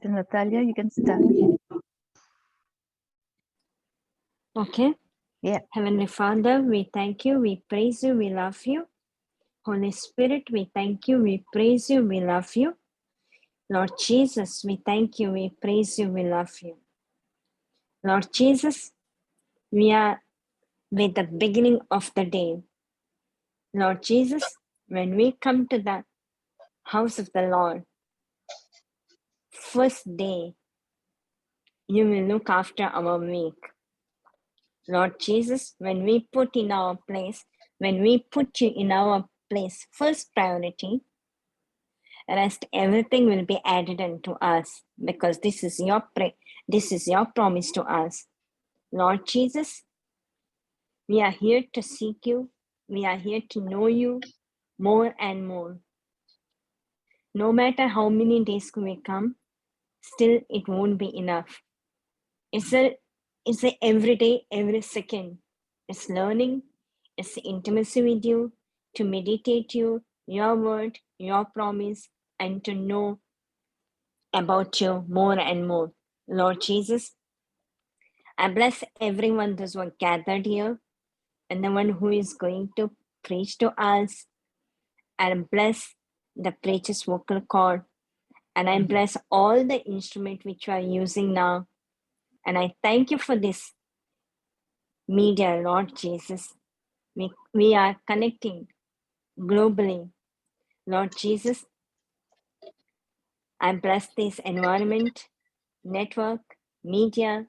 Natalia, you can start. Okay. Yeah. Heavenly Father, we thank you, we praise you, we love you. Holy Spirit, we thank you, we praise you, we love you. Lord Jesus, we thank you, we praise you, we love you. Lord Jesus, we are with the beginning of the day. Lord Jesus, when we come to the house of the Lord, first day, you will look after our week. Lord Jesus, when we put in our place, when we put you in our place, first priority, rest everything will be added unto us, because this is your promise to us. Lord Jesus, we are here to seek you. We are here to know you more and more. No matter how many days we come, still it won't be enough. It's a every day, every second. It's learning, it's intimacy with you, to meditate you, your word, your promise, and to know about you more and more. Lord Jesus, I bless everyone those who are gathered here and the one who is going to preach to us. I bless the preacher's vocal cord, and I bless all the instrument which we are using now. And I thank you for this media, Lord Jesus. We are connecting globally. Lord Jesus, I bless this environment, network, media,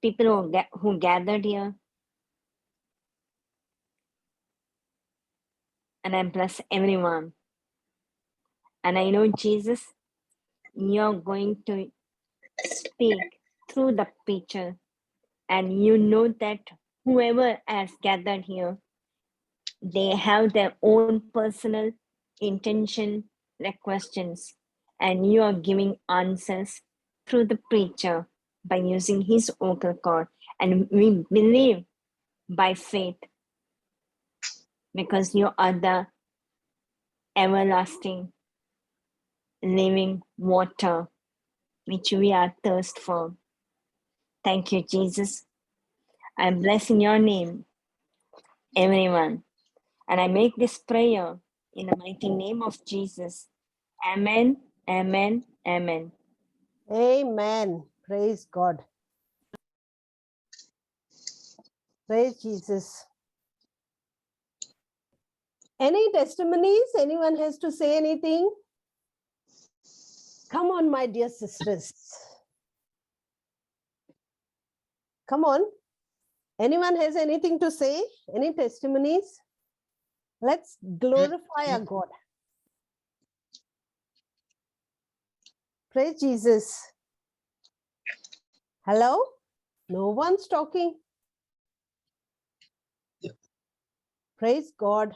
people who gathered here. And I bless everyone. And I know, Jesus, you're going to speak through the preacher. And you know that whoever has gathered here, they have their own personal intention, their questions, and you are giving answers through the preacher by using his vocal cord. And we believe by faith, because you are the everlasting living water which we are thirst for. Thank you, Jesus. I bless in your name, everyone. And I make this prayer in the mighty name of Jesus. Amen, amen, amen. Amen. Praise God. Praise Jesus. Any testimonies? Anyone has to say anything? Come on, my dear sisters. Come on. Anyone has anything to say? Any testimonies? Let's glorify our God. Praise Jesus. Hello? No one's talking. Praise God.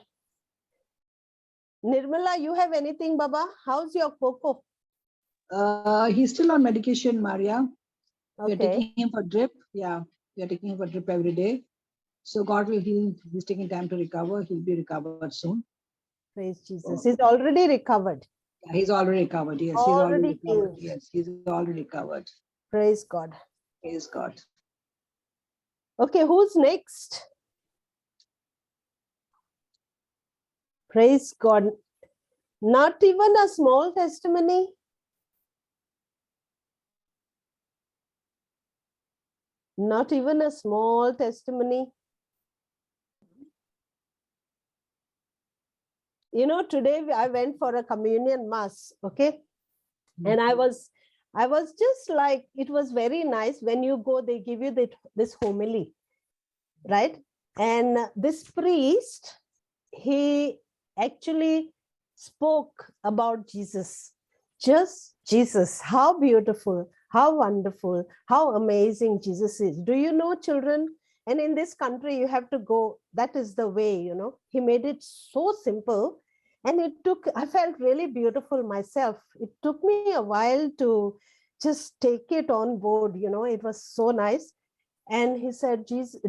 Nirmala, you have anything, Baba? How's your Coco? He's still on medication, Maria. Okay. We're taking him for drip. Yeah, we are taking him for drip every day. So God will heal him. He's taking time to recover. He'll be recovered soon. Praise Jesus. He's already recovered. Yeah, he's already recovered. Yes, he's already recovered. Yes, he's already recovered. Praise God. Praise God. Okay, who's next? Praise God. Not even a small testimony. Not even a small testimony. You know, today I went for a communion mass, okay? And I was just like, it was very nice. When you go, they give you this homily, right? And this priest, he actually spoke about Jesus. Just Jesus, how beautiful, how wonderful, how amazing Jesus is. Do you know, children? And in this country, you have to go. That is the way, you know. He made it so simple. And I felt really beautiful myself. It took me a while to just take it on board, you know. It was so nice. And he said, Jesus,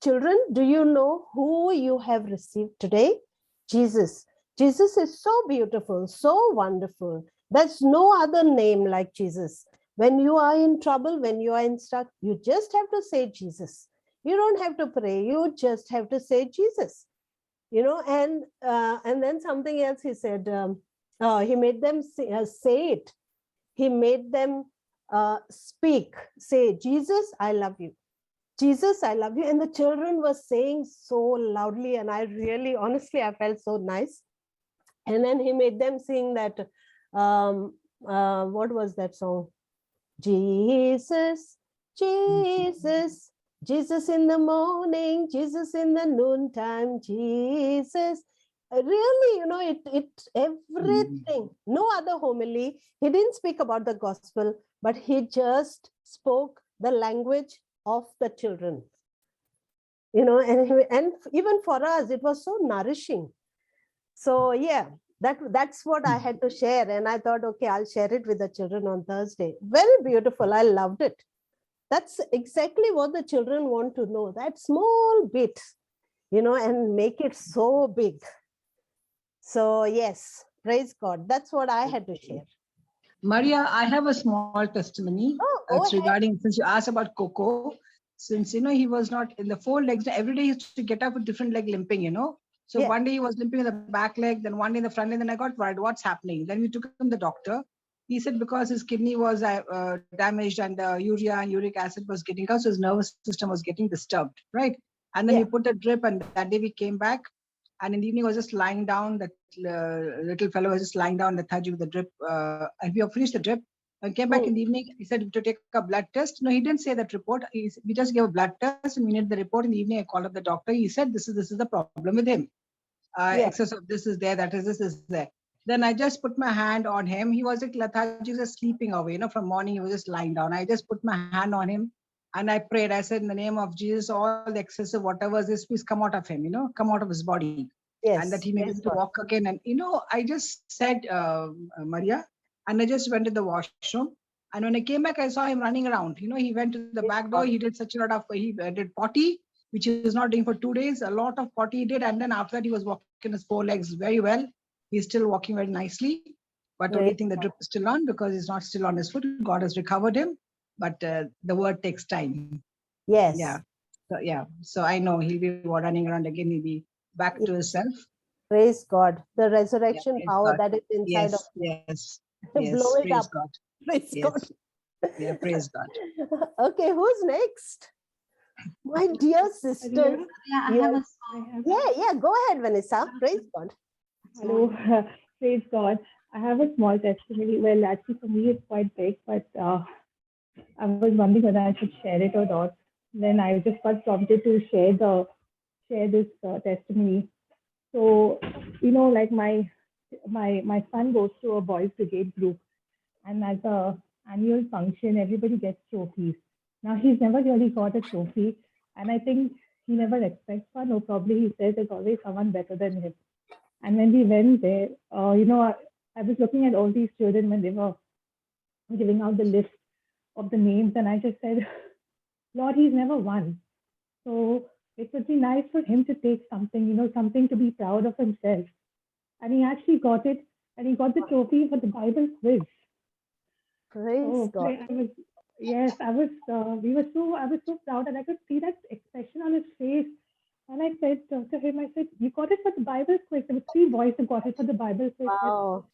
children, do you know who you have received today? Jesus. Jesus is so beautiful, so wonderful. There's no other name like Jesus. When you are in trouble, when you are in stuck, you just have to say Jesus. You don't have to pray. You just have to say Jesus. And then something else he said. He made them say it. He made them speak. Say, Jesus, I love you. Jesus, I love you. And the children were saying so loudly, and I really, honestly, I felt so nice. And then he made them sing that, what was that song? Jesus, Jesus, Jesus in the morning, Jesus in the noontime, Jesus. Really, everything, no other homily. He didn't speak about the gospel, but he just spoke the language of the children. And even for us, it was so nourishing. So yeah, that's what I had to share. And I thought, okay, I'll share it with the children on Thursday. Very beautiful. I loved it. That's exactly what the children want to know. That small bit, and make it so big. So yes, praise God. That's what I had to share. Maria, I have a small testimony. It's regarding, since you asked about Coco, since, he was not in the 4 legs, every day he used to get up with different leg limping, So yeah. One day he was limping in the back leg, then one day in the front leg, then I got worried, what's happening? Then we took him to the doctor. He said because his kidney was damaged and the urea and uric acid was getting out, so his nervous system was getting disturbed, right? And then we put a drip, and that day we came back, and in the evening was just lying down. That little fellow was just lying down in the Thaji with the drip. And we have finished the drip. When came back in the evening, he said to take a blood test. No, he didn't say that report. We just gave a blood test, and we needed the report. In the evening, I called up the doctor. He said this is the problem with him. Excess of this is there, that is this is there. Then I just put my hand on him. He was like lethargic, just sleeping away. From morning he was just lying down. I just put my hand on him and I prayed. I said, in the name of Jesus, all the excessive whatever is this, please come out of him. Come out of his body. Yes, and that he may be able to walk again. And I just said, Maria, and I just went to the washroom. And when I came back, I saw him running around. He went to the back door. He did such a lot of, he did potty, which he was not doing for 2 days. A lot of potty he did. And then after that, he was walking his 4 legs very well. He's still walking very nicely. But only thing, the drip is still on because he's not still on his foot. God has recovered him. But the word takes time. Yes. Yeah. So, yeah. So I know he'll be running around again. He'll be back to himself. Praise God. The resurrection power God. that is inside of him. Yes. Blow it up. God. Praise God. Yeah, praise God. Okay, who's next? My dear sister. Yeah, I have Yeah, go ahead, Vanessa. Praise God. Hello, praise God. I have a small testimony. Well, actually, for me, it's quite big, but I was wondering whether I should share it or not. Then I just got prompted to share this testimony. So, like my son goes to a boys' brigade group, and at the annual function, everybody gets trophies. Now, he's never really got a trophy, and I think he never expects one, or probably he says there's always someone better than him. And when we went there, I was looking at all these children when they were giving out the list of the names, and I just said, Lord, he's never won. So it would be nice for him to take something, something to be proud of himself. And he actually got it, and he got the trophy for the Bible quiz. Praise God. I was so proud, and I could see that expression on his face. And I said to him, you got it for the Bible quiz. There were 3 boys who got it for the Bible quiz. Wow.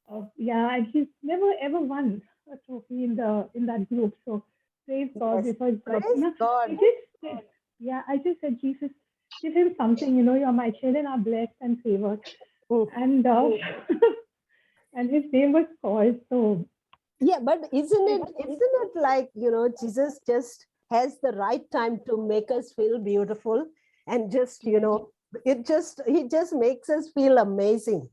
And he's never ever won a trophy in that group. So praise God. Because praise God. I just said, Jesus, give him something. My children are blessed and favored. And and his name was called. So yeah, but isn't it like, Jesus just has the right time to make us feel beautiful, and just, he just makes us feel amazing.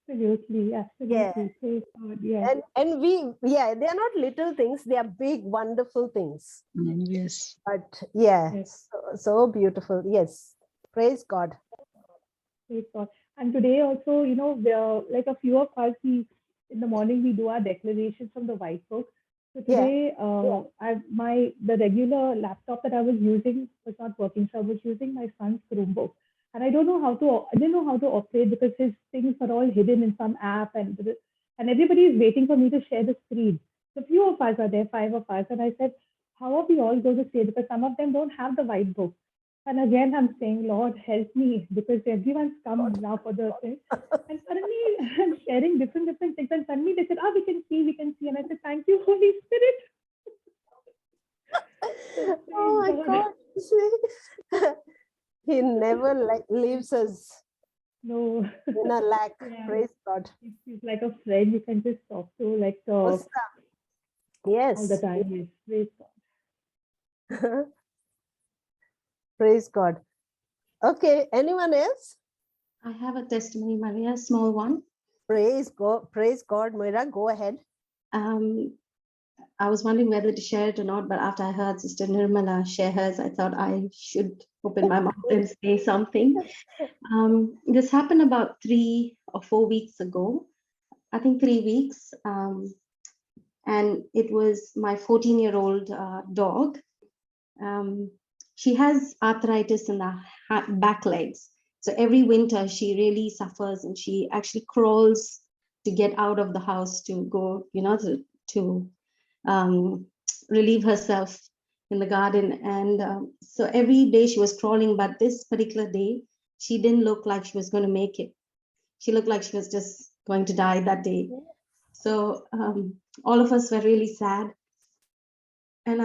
Absolutely. Yeah. Praise God. Yeah. And they are not little things, they are big, wonderful things. Yes. But yes. So beautiful. Yes. Praise God. Praise God. And today also, like a few of us, in the morning we do our declarations from the White Book. So today, the regular laptop that I was using was not working, so I was using my son's Chromebook. And I didn't know how to operate because his things are all hidden in some app, and everybody is waiting for me to share the screen. So few of us are there, 5 of us. And I said, how are we all going to stay? Because some of them don't have the white book. And again, I'm saying, Lord, help me, because everyone's come now for the thing. And suddenly I'm sharing different things. And suddenly they said, we can see. And I said, thank you, Holy Spirit. Oh my God. He never leaves us No. in a lack. Yeah. Praise God. He's like a friend you can just talk to, like Awesome. Yes. all the time. Yes. Praise God. Praise God. Okay, anyone else? I have a testimony, Maria, a small one. Praise God, Moira, go ahead. I was wondering whether to share it or not, but after I heard Sister Nirmala share hers, I thought I should open my mouth and say something. This happened about 3 or 4 weeks ago, I think 3 weeks. And it was my 14-year-old dog. She has arthritis in the back legs. So every winter she really suffers, and she actually crawls to get out of the house to go, to relieve herself in the garden. And so every day she was crawling, but this particular day, she didn't look like she was going to make it. She looked like she was just going to die that day. So all of us were really sad. And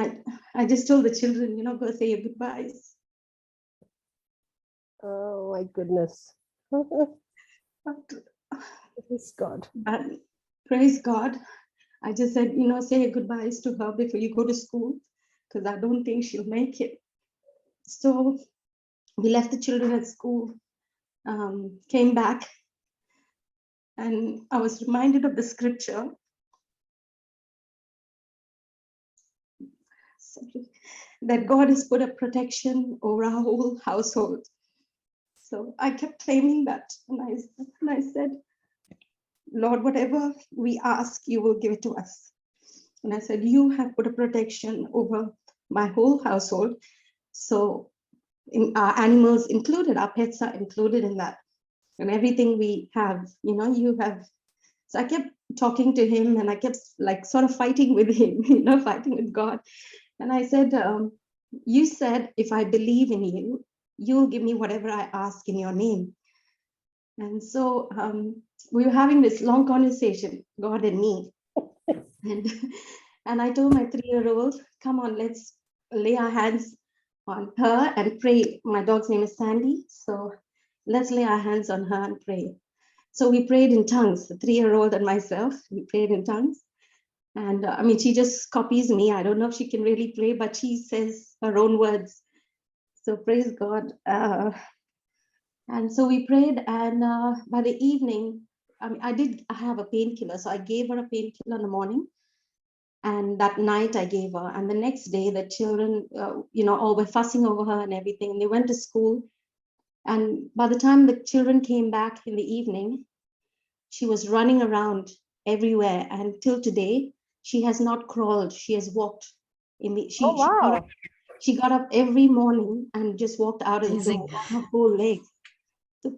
I just told the children, go say your goodbyes. Oh my goodness. Praise God. But praise God. I just said, say your goodbyes to her before you go to school, because I don't think she'll make it. So we left the children at school, came back, and I was reminded of the scripture. That God has put a protection over our whole household. So I kept claiming that, and I said, Lord, whatever we ask, you will give it to us. And I said, you have put a protection over my whole household. So our animals included, our pets are included in that. And everything we have, you have. So I kept talking to him, and I kept sort of fighting with him, fighting with God. And I said, you said, if I believe in you, you'll give me whatever I ask in your name. And so we were having this long conversation, God and me. And I told my 3-year-old, come on, let's lay our hands on her and pray. My dog's name is Sandy. So let's lay our hands on her and pray. So we prayed in tongues, the 3-year-old and myself, we prayed in tongues. And she just copies me. I don't know if she can really pray, but she says her own words. So praise God. And so we prayed, and by the evening, I have a painkiller. So I gave her a painkiller in the morning. And that night I gave her. And the next day, the children, all were fussing over her and everything. And they went to school. And by the time the children came back in the evening, she was running around everywhere. And till today, she has not crawled. She has walked. She got up every morning and just walked out of the door on her whole legs. So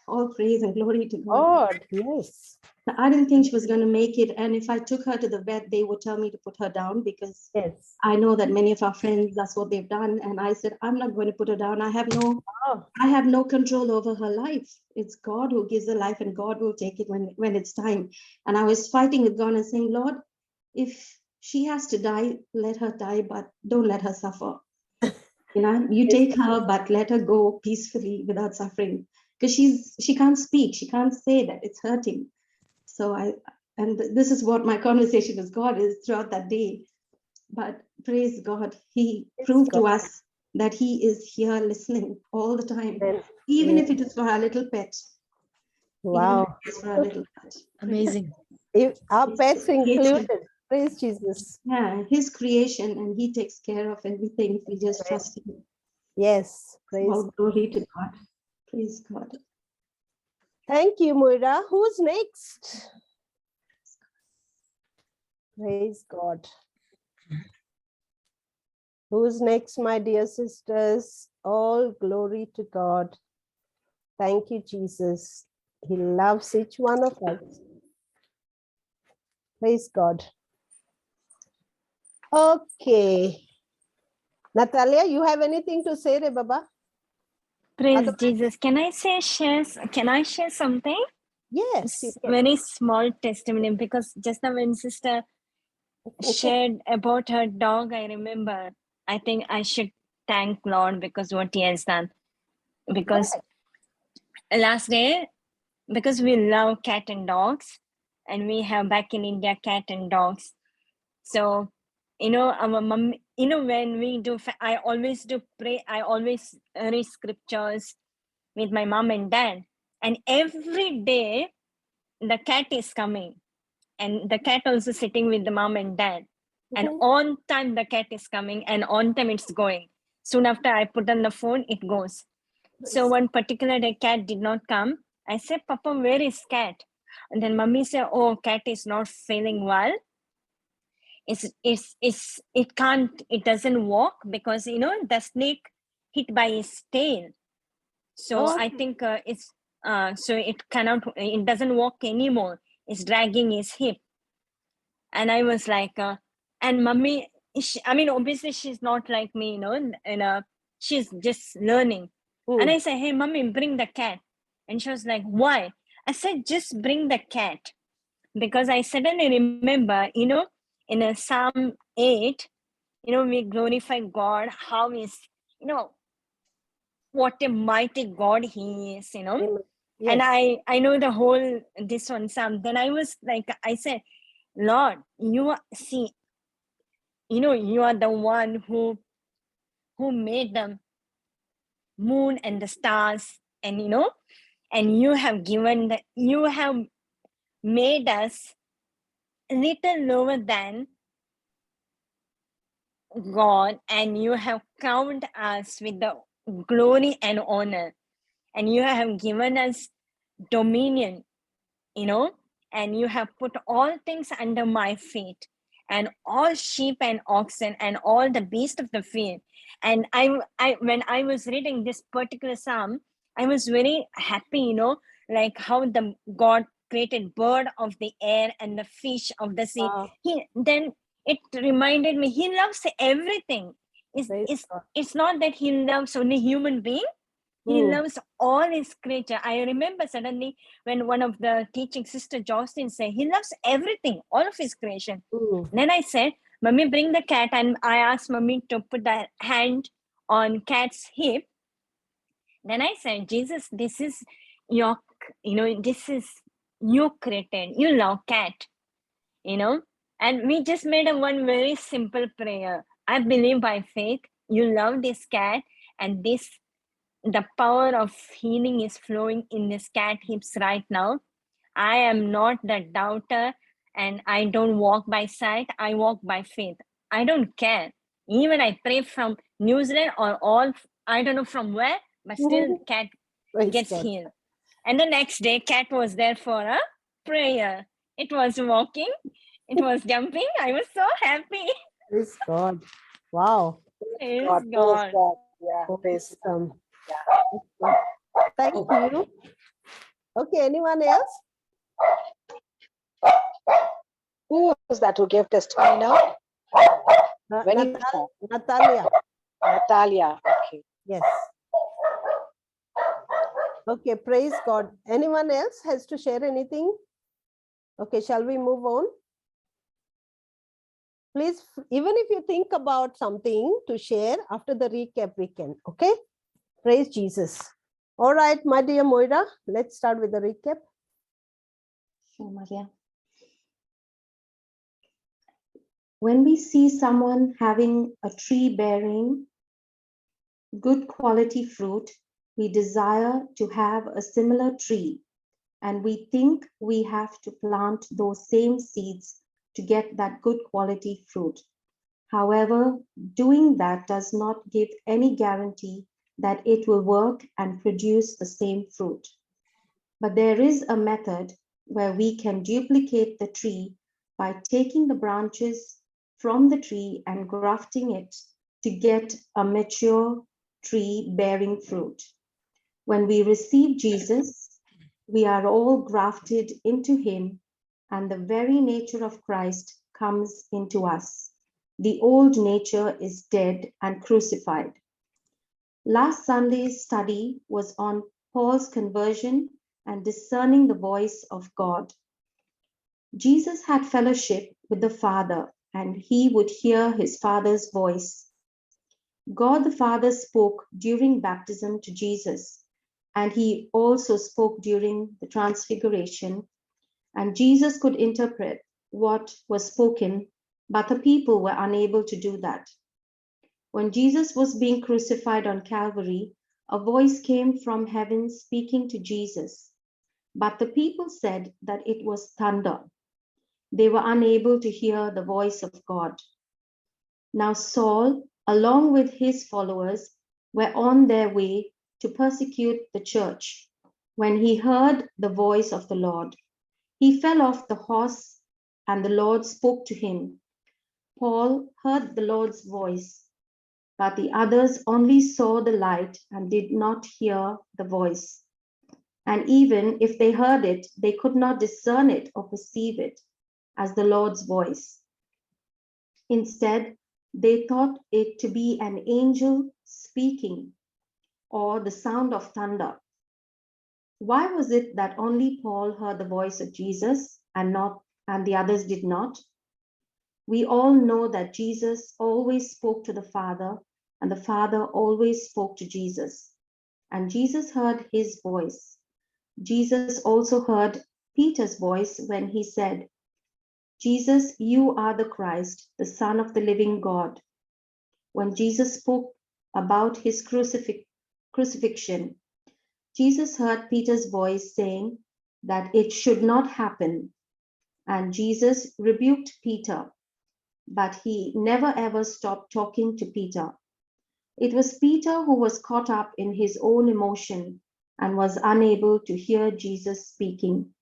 all praise and glory to God. Yes. I didn't think she was going to make it. And if I took her to the vet, they would tell me to put her down, because I know that many of our friends, that's what they've done. And I said, I'm not going to put her down. I have no control over her life. It's God who gives the life, and God will take it when it's time. And I was fighting with God and saying, Lord, if she has to die, let her die, but don't let her suffer. You take her, but let her go peacefully without suffering, because she can't speak. She can't say that it's hurting. So this is what my conversation with God is throughout that day. But praise God, He proved to us that He is here listening all the time, even if it is for our little pet. Wow. Even if it is for our little pet. Amazing. If our pets included. Praise Jesus. Yeah, His creation, and He takes care of everything if we just trust Him. Yes. Praise all glory to God. Praise God. Thank you, Moira. Who's next? Praise God. Who's next, my dear sisters? All glory to God. Thank you, Jesus. He loves each one of us. Praise God. Okay. Natalia, you have anything to say, Re Baba? Praise Otherwise- Jesus. Can I share something? Yes, you can. Very small testimony, because just now when sister shared about her dog, I remember, I think I should thank Lord because what he has done. Because last day, because we love cat and dogs, and we have back in India cat and dogs. So, our mom, when we do, I always do pray, I always read scriptures with my mom and dad. And every day, the cat is coming. And the cat also sitting with the mom and dad. And on time, the cat is coming, and on time it's going. Soon after I put on the phone, it goes. So one particular day, cat did not come. I said, Papa, where is cat? And then mommy said, oh, cat is not feeling well. It doesn't walk because, the snake hit by his tail. So I think so it doesn't walk anymore. It's dragging his hip. And I was like, and mommy, obviously she's not like me, and she's just learning. And I said, hey, mommy, bring the cat. And she was like, why? I said, just bring the cat. Because I suddenly remember, in a Psalm 8, we glorify God, how is, what a mighty God he is, Yes. And I know the whole, this one Psalm. Then I was like, I said, Lord, you are the one who made the moon and the stars, and and you have made us little lower than God, and you have crowned us with the glory and honor, and you have given us dominion, and you have put all things under my feet, and all sheep and oxen and all the beasts of the field. And I when I was reading this particular psalm, I was very happy, like how the God created bird of the air and the fish of the sea. Then it reminded me he loves everything. It's not that he loves only human being. He loves all his creature. I remember suddenly when one of the teaching sister Jocelyn said, he loves everything, all of his creation. Then I said, Mommy, bring the cat. And I asked Mommy to put the hand on cat's hip. Then I said, Jesus, this is your, this is you created. You love cat, And we just made one very simple prayer. I believe by faith, you love this cat, and the power of healing is flowing in this cat hips right now. I am not the doubter, and I don't walk by sight. I walk by faith. I don't care. Even I pray from New Zealand or I don't know from where, but still cat gets healed. And the next day, cat was there for a prayer. It was walking. It was jumping. I was so happy. Praise God. Wow. Praise God. God. Yeah, praise God. Thank you. Okay, anyone else? Who was that who gave testimony now? Natalia. Natalia. Okay. Yes. Okay, praise God. Anyone else has to share anything? Okay, shall we move on? Please, even if you think about something to share after the recap, we can. Okay? Praise Jesus. All right, my dear Moira, let's start with the recap. Sure, Maria. When we see someone having a tree bearing good quality fruit, we desire to have a similar tree, and we think we have to plant those same seeds to get that good quality fruit. However, doing that does not give any guarantee that it will work and produce the same fruit. But there is a method where we can duplicate the tree by taking the branches from the tree and grafting it to get a mature tree bearing fruit. When we receive Jesus, we are all grafted into him, and the very nature of Christ comes into us. The old nature is dead and crucified. Last Sunday's study was on Paul's conversion and discerning the voice of God. Jesus had fellowship with the Father, and he would hear his Father's voice. God the Father spoke during baptism to Jesus, and he also spoke during the transfiguration, and Jesus could interpret what was spoken, but the people were unable to do that. When Jesus was being crucified on Calvary, a voice came from heaven speaking to Jesus, but the people said that it was thunder. They were unable to hear the voice of God. Now Saul, along with his followers, were on their way to persecute the church. When he heard the voice of the Lord, he fell off the horse, and the Lord spoke to him. Paul heard the Lord's voice, but the others only saw the light and did not hear the voice. And even if they heard it, they could not discern it or perceive it as the Lord's voice. Instead, they thought it to be an angel speaking or the sound of thunder. Why was it that only Paul heard the voice of Jesus and the others did not? We all know that Jesus always spoke to the Father, and the Father always spoke to Jesus. And Jesus heard his voice. Jesus also heard Peter's voice when he said, Jesus, you are the Christ, the Son of the living God. When Jesus spoke about his crucifixion, Jesus heard Peter's voice saying that it should not happen. And Jesus rebuked Peter, but he never ever stopped talking to Peter. It was Peter who was caught up in his own emotion and was unable to hear Jesus speaking.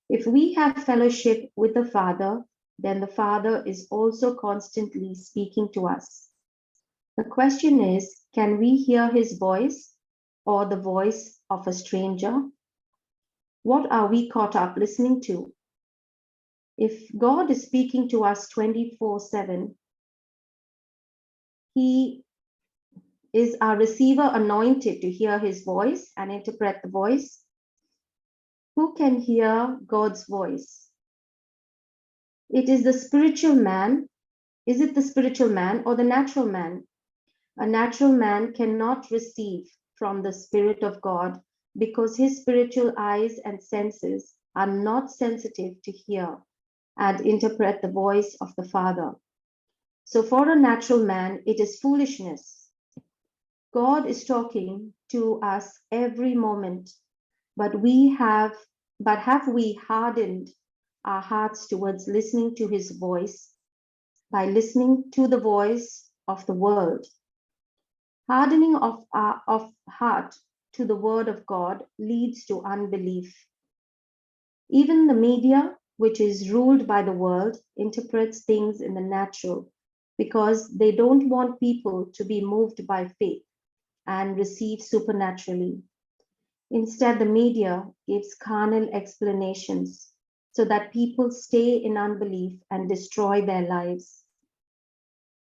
If we have fellowship with the Father, then the Father is also constantly speaking to us. The question is, can we hear his voice or the voice of a stranger? What are we caught up listening to? If God is speaking to us 24/7, is our receiver anointed to hear his voice and interpret the voice? Who can hear God's voice? It is the spiritual man. Is it the spiritual man or the natural man? A natural man cannot receive from the Spirit of God because his spiritual eyes and senses are not sensitive to hear and interpret the voice of the Father. So for a natural man, it is foolishness. God is talking to us every moment, but have we hardened our hearts towards listening to his voice by listening to the voice of the world? Hardening of heart to the word of God leads to unbelief. Even the media, which is ruled by the world, interprets things in the natural because they don't want people to be moved by faith and receive supernaturally. Instead, the media gives carnal explanations so that people stay in unbelief and destroy their lives.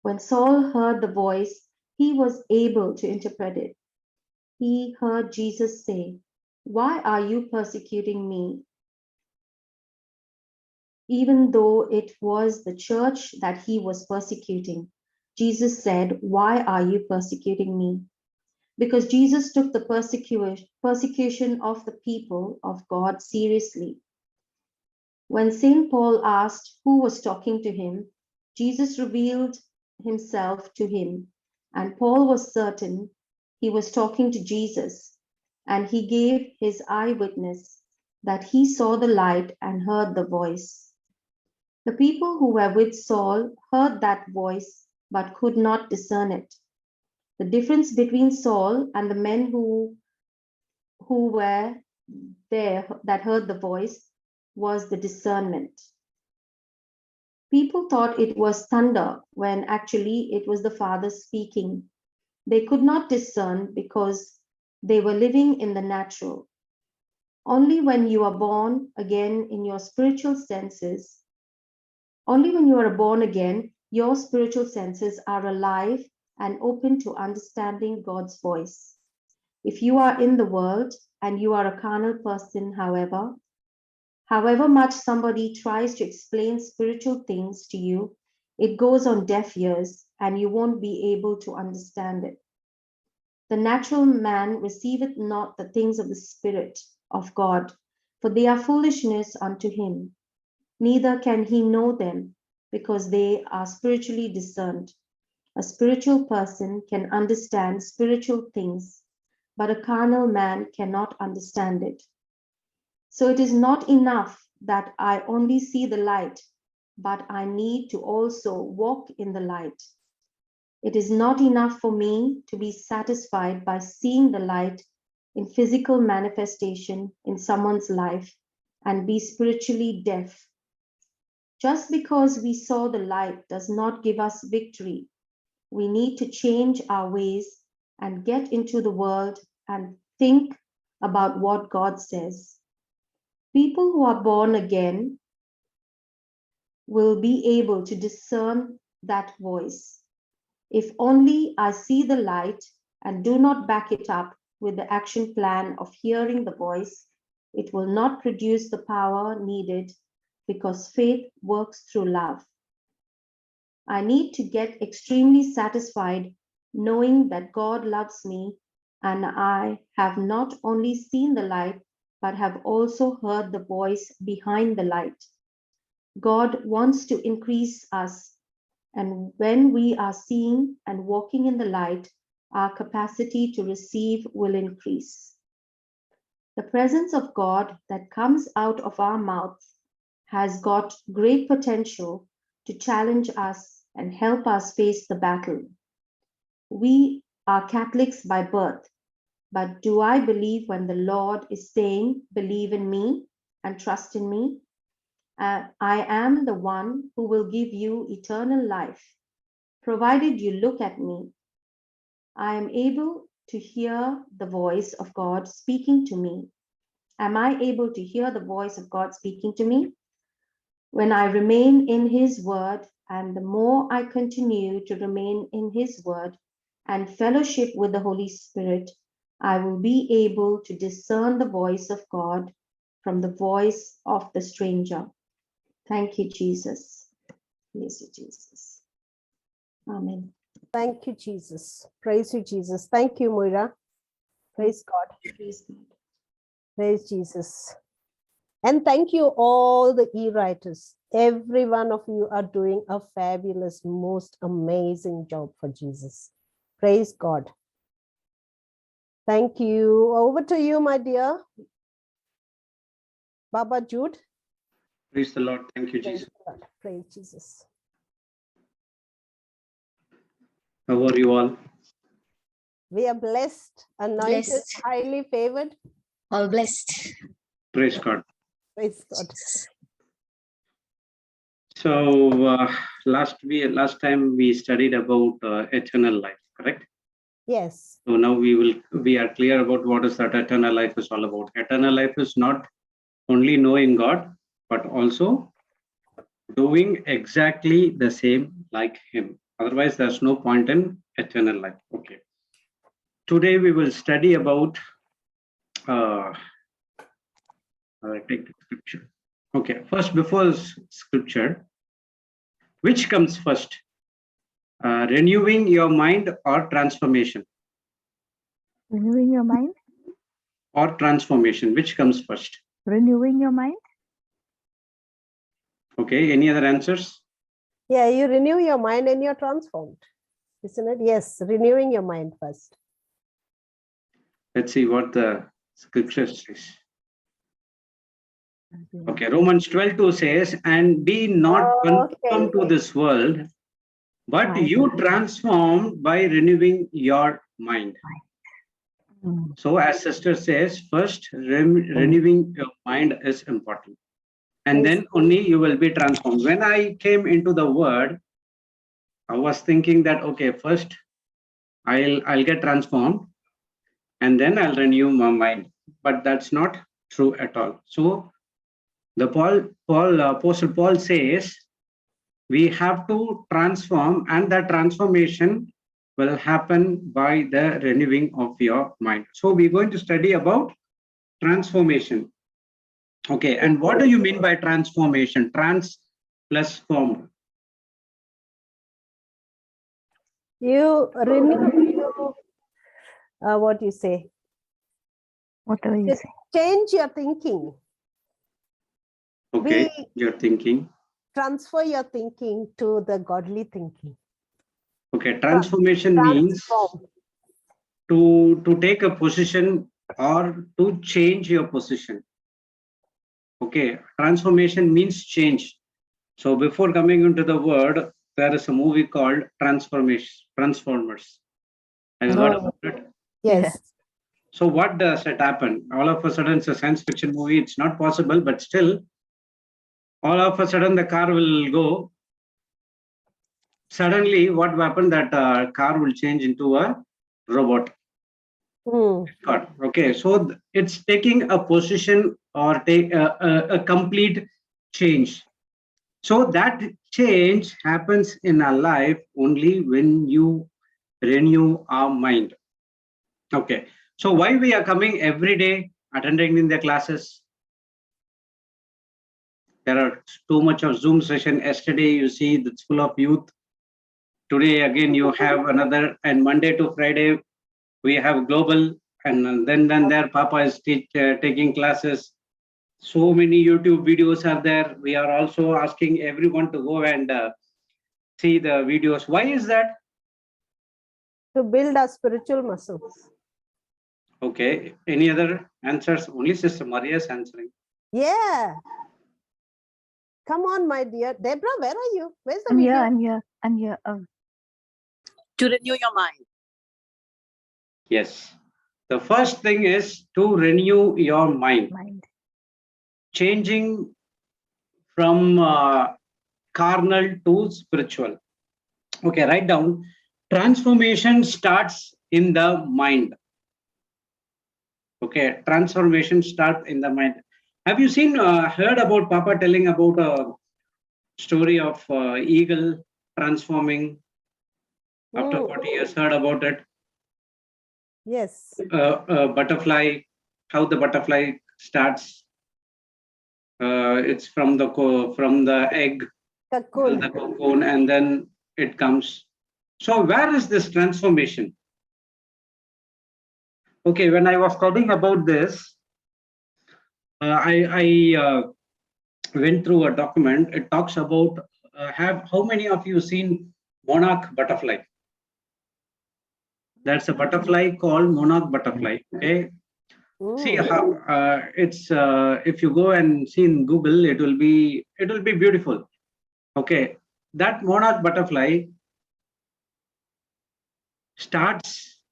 When Saul heard the voice, he was able to interpret it. He heard Jesus say, "Why are you persecuting me?" Even though it was the church that he was persecuting, Jesus said, "Why are you persecuting me?" Because Jesus took the persecution of the people of God seriously. When St. Paul asked who was talking to him, Jesus revealed himself to him, and Paul was certain he was talking to Jesus, and he gave his eyewitness that he saw the light and heard the voice. The people who were with Saul heard that voice but could not discern it. The difference between Saul and the men who were there that heard the voice was the discernment. People thought it was thunder when actually it was the Father speaking. They could not discern because they were living in the natural. Only when you are born again in your spiritual senses, only when you are born again, your spiritual senses are alive and open to understanding God's voice. If you are in the world and you are a carnal person, however much somebody tries to explain spiritual things to you, it goes on deaf ears and you won't be able to understand it. The natural man receiveth not the things of the Spirit of God, for they are foolishness unto him. Neither can he know them, because they are spiritually discerned. A spiritual person can understand spiritual things, but a carnal man cannot understand it. So it is not enough that I only see the light, but I need to also walk in the light. It is not enough for me to be satisfied by seeing the light in physical manifestation in someone's life and be spiritually deaf. Just because we saw the light does not give us victory. We need to change our ways and get into the world and think about what God says. People who are born again will be able to discern that voice. If only I see the light and do not back it up with the action plan of hearing the voice, it will not produce the power needed because faith works through love. I need to get extremely satisfied knowing that God loves me and I have not only seen the light, but have also heard the voice behind the light. God wants to increase us, and when we are seeing and walking in the light, our capacity to receive will increase. The presence of God that comes out of our mouths has got great potential to challenge us and help us face the battle. We are Catholics by birth, but do I believe when the Lord is saying, believe in me and trust in me? I am the one who will give you eternal life, provided you look at me. I am able to hear the voice of God speaking to me. Am I able to hear the voice of God speaking to me? When I remain in His word, and the more I continue to remain in His word and fellowship with the Holy Spirit, I will be able to discern the voice of God from the voice of the stranger. Thank you, Jesus. Praise you, Jesus. Amen. Thank you, Jesus. Praise you, Jesus. Thank you, Moira. Praise God. Praise God. Praise Jesus. And thank you, all the e-writers. Every one of you are doing a fabulous, most amazing job for Jesus. Praise God. Thank you. Over to you, my dear. Baba Jude. Praise the Lord. Thank you, Praise Jesus. God. Praise Jesus. How are you all? We are blessed, anointed, Blessed. highly favored. All blessed. Praise God. Praise God. So last time we studied about eternal life, correct? Yes. So now we are clear about what is that eternal life is all about. Eternal life is not only knowing God, but also doing exactly the same like Him. Otherwise, there's no point in eternal life. Okay. Today we will study about. Take the scripture. Okay. First, before scripture, which comes first? Renewing your mind or transformation? Renewing your mind? Or transformation, which comes first? Renewing your mind? Okay, any other answers? Yeah, you renew your mind and you're transformed. Isn't it? Yes, renewing your mind first. Let's see what the scripture says. Okay, Romans 12:2 says, and be not conformed to this world, but you transformed by renewing your mind. So as sister says, first renewing your mind is important. And then only you will be transformed. When I came into the word, I was thinking that, okay, first I'll get transformed and then I'll renew my mind. But that's not true at all. So the Apostle Paul says, we have to transform, and that transformation will happen by the renewing of your mind. So we're going to study about transformation. Okay, and what do you mean by transformation? Trans plus formed. You renew, what you say? Whatever you say. Change your thinking. Okay, your thinking. Transfer your thinking to the godly thinking. Okay, transformation means to take a position or to change your position. Okay, transformation means change. So before coming into the word, there is a movie called Transformers. Have you heard about it? Yes. So what does it happen? All of a sudden, it's a science fiction movie. It's not possible, but still, all of a sudden the car will go. Suddenly, what happened? That car will change into a robot. Okay, so it's taking a position or take a complete change. So that change happens in our life only when you renew our mind. Okay, so why we are coming every day, attending in the classes? There are too much of Zoom session. Yesterday, you see that's full of youth. Today, again, you have another, and Monday to Friday, we have global, and then there, Papa is taking classes. So many YouTube videos are there. We are also asking everyone to go and see the videos. Why is that? To build our spiritual muscles. Okay. Any other answers? Only Sister Maria is answering. Yeah. Come on, my dear. Deborah, where are you? Where's the video? I'm here. To renew your mind. Yes. The first thing is to renew your mind. Changing from carnal to spiritual. Okay, write down. Transformation starts in the mind. Okay, transformation starts in the mind. Have you seen, heard about Papa telling about a story of eagle transforming after 40 years? Heard about it? Yes. Butterfly, how the butterfly starts. It's from the egg, cocoon. the cocoon, and then it comes. So where is this transformation? Okay, when I was studying about this, I went through a document. It talks about how many of you seen monarch butterfly? That's a butterfly called monarch butterfly. Okay. See how it's if you go and see in Google, it will be beautiful. Okay, that monarch butterfly starts.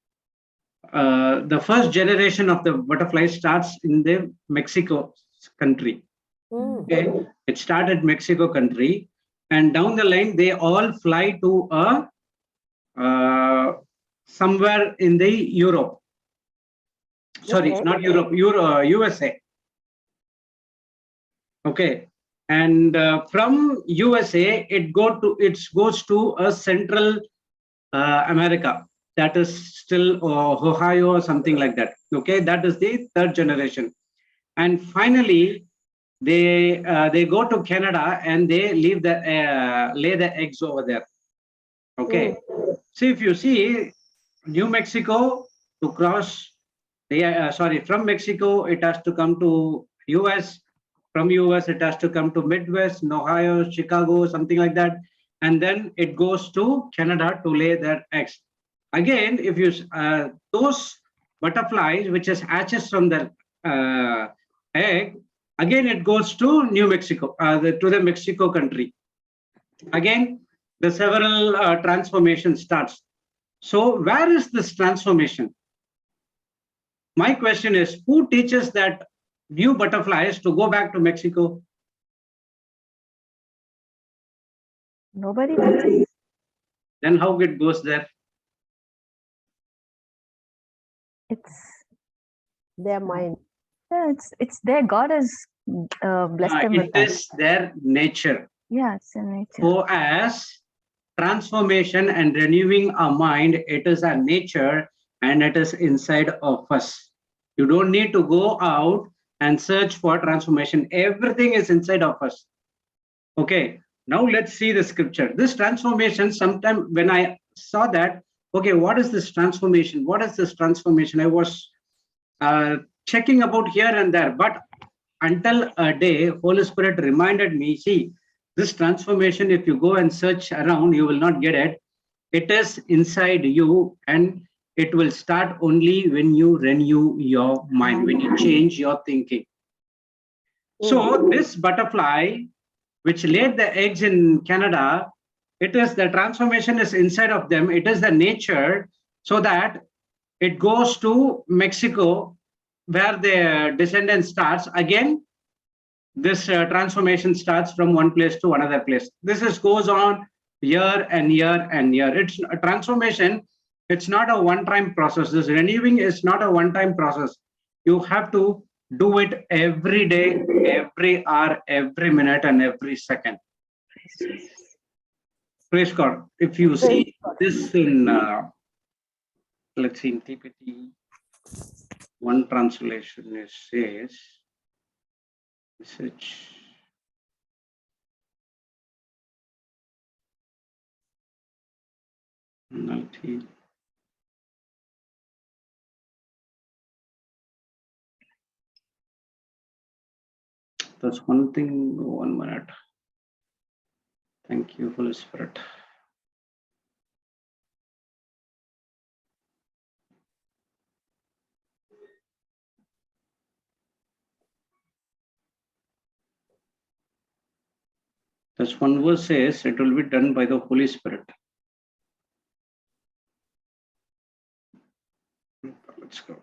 The first generation of the butterfly starts in the Mexico country. Okay, it started Mexico country, and down the line they all fly to somewhere in the Europe. Sorry, it's not Europe, USA. Okay, and from USA it goes to a Central America. That is still Ohio or something like that. Okay, that is the third generation, and finally they go to Canada and they leave the lay the eggs over there. Okay, so if you see New Mexico to cross, from Mexico it has to come to US. From US it has to come to Midwest, Ohio, Chicago, something like that, and then it goes to Canada to lay their eggs. Again, if you those butterflies which is hatches from the egg, again it goes to New Mexico, to the Mexico country. Again, the several transformation starts. So where is this transformation? My question is, who teaches that new butterflies to go back to Mexico? Nobody teaches. Then how it goes there? It's their mind. Yeah, it's their God has blessed them with that. It is their nature. Yeah, it's in nature. So as transformation and renewing our mind, it is a nature and it is inside of us. You don't need to go out and search for transformation. Everything is inside of us. Okay, now let's see the scripture. This transformation, sometime when I saw that, okay, what is this transformation? What is this transformation? I was checking about here and there, but until a day, Holy Spirit reminded me, see, this transformation, if you go and search around, you will not get it. It is inside you, and it will start only when you renew your mind, when you change your thinking. So this butterfly, which laid the eggs in Canada, it is the transformation is inside of them. It is the nature, so that it goes to Mexico, where the descendant starts again. This transformation starts from one place to another place. This is goes on year and year and year. It's a transformation. It's not a one-time process. This renewing is not a one-time process. You have to do it every day, every hour, every minute, and every second. Praise God. If you see this in, let's see, in TPT, one translation it says, message. Nullity. That's one thing, 1 minute. Thank you, Holy Spirit. That's one verse says it will be done by the Holy Spirit. Let's go.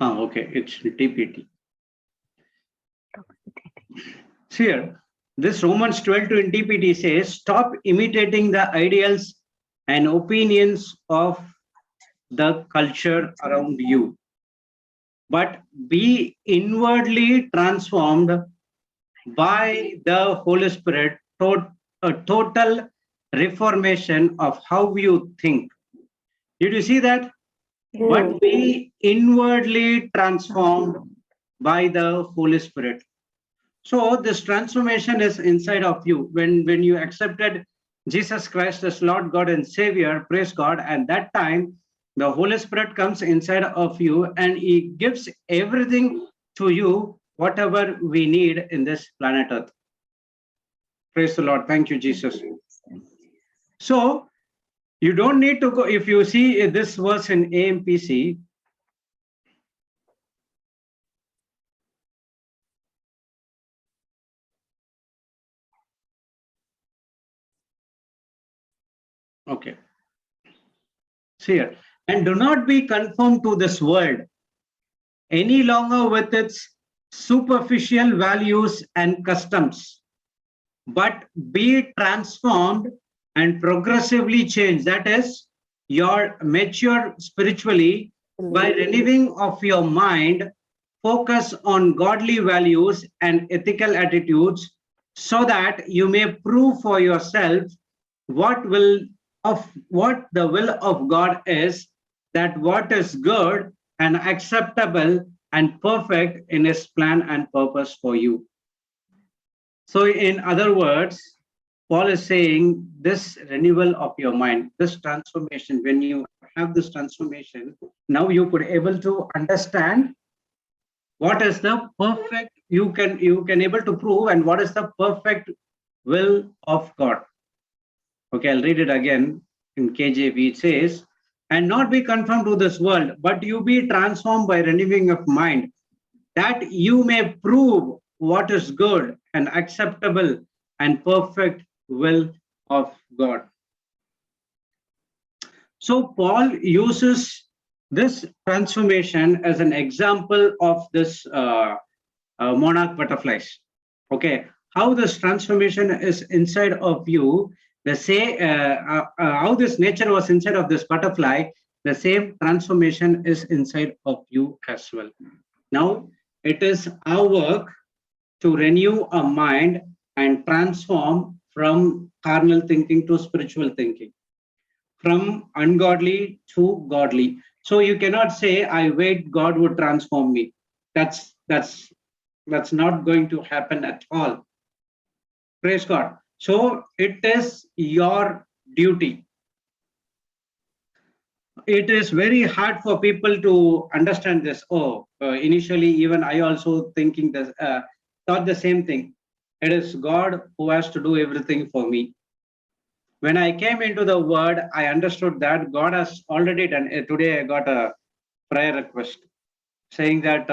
Okay, it's TPT. See here, this Romans 12 in TPT says, stop imitating the ideals and opinions of the culture around you, but be inwardly transformed by the Holy Spirit, a total reformation of how you think. Did you see that? But be inwardly transformed by the Holy Spirit. So this transformation is inside of you. When you accepted Jesus Christ as Lord God and Savior, praise God, at that time, the Holy Spirit comes inside of you and He gives everything to you, whatever we need in this planet Earth. Praise the Lord. Thank you, Jesus. So you don't need to go. If you see this verse in AMPC, okay. See here, and do not be conformed to this world any longer with its superficial values and customs, but be transformed and progressively changed. That is, you're mature spiritually by renewing of your mind, focus on godly values and ethical attitudes, so that you may prove for yourself what the will of God is, that what is good and acceptable and perfect in His plan and purpose for you. So in other words, Paul is saying this renewal of your mind, this transformation, when you have this transformation, now you could able to understand what is the perfect, you can able to prove, and what is the perfect will of God. Okay, I'll read it again in KJV. It says, and not be conformed to this world, but you be transformed by renewing of mind, that you may prove what is good and acceptable and perfect will of God. So Paul uses this transformation as an example of this monarch butterflies. Okay, how this transformation is inside of you, how this nature was inside of this butterfly, the same transformation is inside of you as well. Now, it is our work to renew our mind and transform from carnal thinking to spiritual thinking, from ungodly to godly. So you cannot say, I wait, God would transform me. That's not going to happen at all. Praise God. So it is your duty. It is very hard for people to understand this. Initially, even I also thinking this, thought the same thing. It is God who has to do everything for me. When I came into the word, I understood that God has already done it. Today, I got a prayer request saying that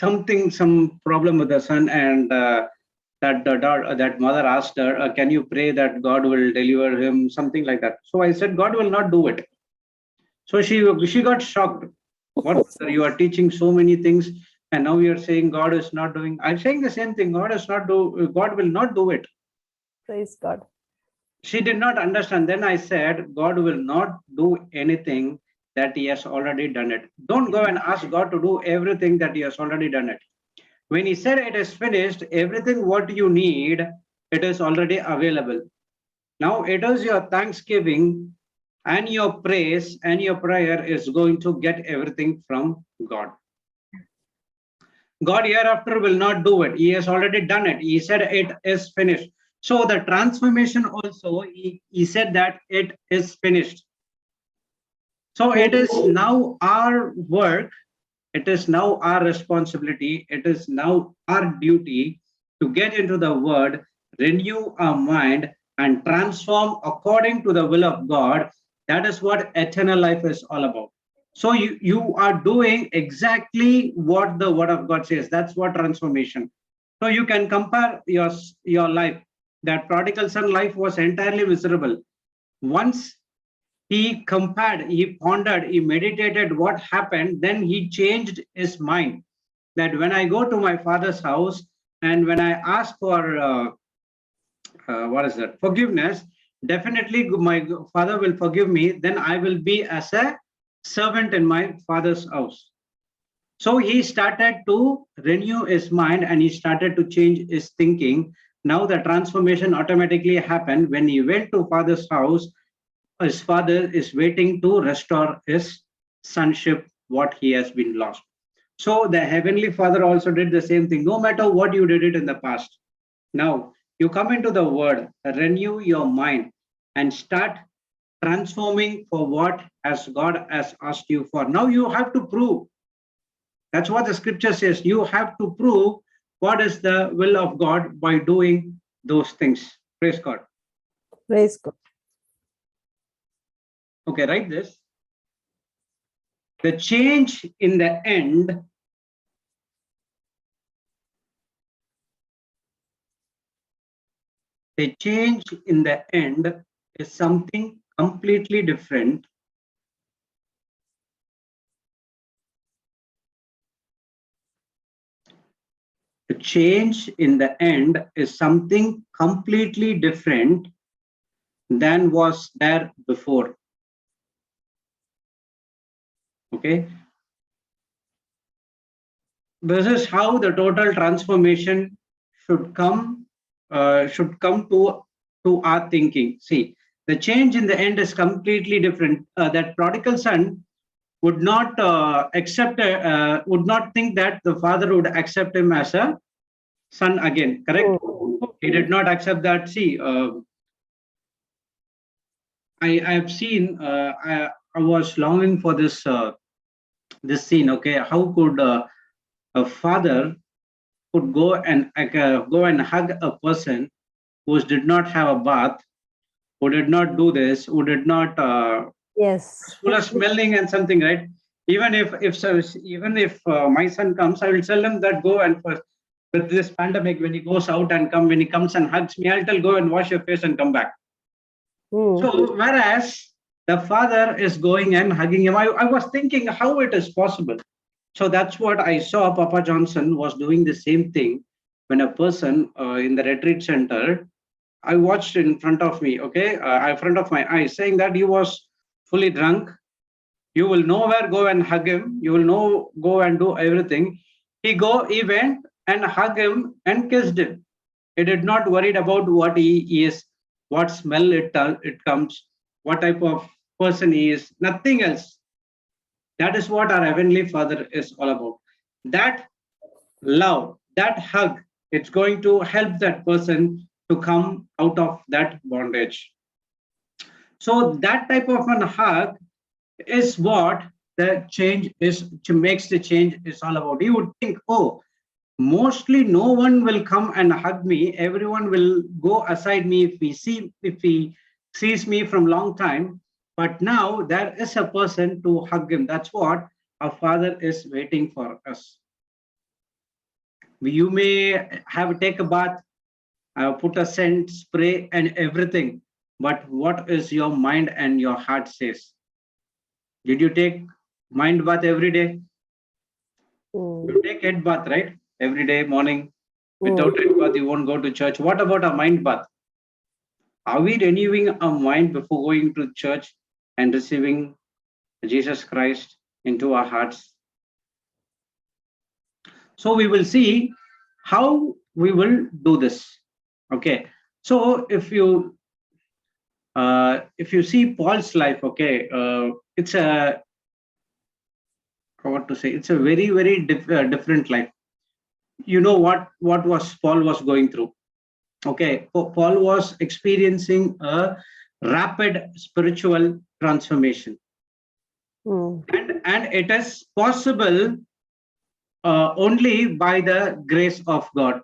some problem with the son, and that mother asked her, can you pray that God will deliver him, something like that. So I said, God will not do it. So she got shocked. What, you are teaching so many things and now you're saying God is not doing. I'm saying the same thing. God will not do it. Praise God. She did not understand. Then I said, God will not do anything that he has already done it. Don't go and ask God to do everything that he has already done it. When he said it is finished, everything what you need, it is already available. Now it is your thanksgiving and your praise and your prayer is going to get everything from God. God hereafter will not do it. He has already done it. He said it is finished. So the transformation also, he said that it is finished. So it is now our work. It is now our responsibility. It is now our duty to get into the word, renew our mind, and transform according to the will of God. That is what eternal life is all about. So you are doing exactly what the word of God says. That's what transformation. So you can compare your life. That prodigal son life was entirely miserable. Once he compared, he pondered, he meditated what happened, then he changed his mind. That when I go to my father's house and when I ask for forgiveness, definitely my father will forgive me. Then I will be as a servant in my father's house. So he started to renew his mind and he started to change his thinking. Now the transformation automatically happened when he went to father's house. His father is waiting to restore his sonship, what he has been lost. So the heavenly father also did the same thing. No matter what you did it in the past, now you come into the word, renew your mind and start transforming for what as God has asked you for. Now you have to prove. That's what the scripture says. You have to prove what is the will of God by doing those things. Praise God. Praise God. Okay, write this. The change in the end is something completely different. The change in the end is something completely different than was there before. Okay. This is how the total transformation should come to our thinking. See, the change in the end is completely different. That prodigal son would not would not think that the father would accept him as a son again. Correct? He did not accept that. See, I have seen. I was longing for this this scene. Okay, how could a father could go and hug a person who did not have a bath, who did not do this, who did not Yes. full of smelling and something, right? Even if my son comes, I will tell him that go and first with this pandemic, when he goes out and when he comes and hugs me, I'll tell go and wash your face and come back. So whereas the father is going and hugging him, I was thinking how it is possible. So that's what I saw. Papa Johnson was doing the same thing when a person in the retreat center, I watched in front of me, okay, in front of my eyes, saying that he was fully drunk. You will nowhere go and hug him. You will go and do everything. He went and hugged him and kissed him. He did not worried about what he is, what smell it comes, what type of person he is, nothing else. That is what our Heavenly Father is all about. That love, that hug, it's going to help that person to come out of that bondage. So that type of a hug is what the change is, makes the change is all about. You would think, oh, mostly no one will come and hug me. Everyone will go aside me if he sees me from long time. But now there is a person to hug him. That's what our Father is waiting for us. You may have take a bath, put a scent, spray and everything. But what is your mind and your heart says? Did you take mind bath every day? You take head bath, right? Every day morning. Without head bath, you won't go to church. What about a mind bath? Are we renewing our mind before going to church and receiving Jesus Christ into our hearts? So we will see how we will do this. Okay. So if you see Paul's life, okay, it's a it's a very, very different life. You know what Paul was going through. Okay, Paul was experiencing a rapid spiritual transformation, and it is possible only by the grace of God.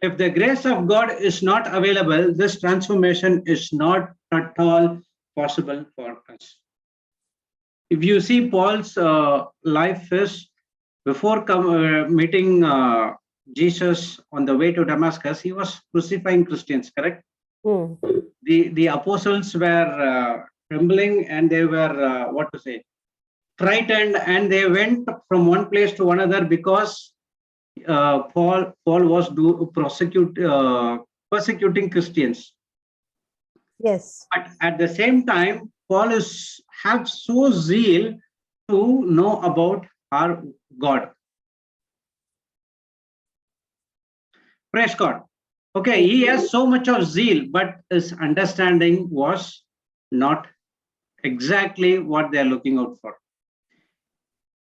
If the grace of God is not available, this transformation is not at all possible for us. If you see Paul's life is before meeting Jesus on the way to Damascus, he was crucifying Christians, correct? The apostles were trembling and they were, frightened, and they went from one place to another because Paul was persecuting Christians. Yes. But at the same time, Paul have so zeal to know about our God. Praise God. Okay, he has so much of zeal, but his understanding was not exactly what they are looking out for.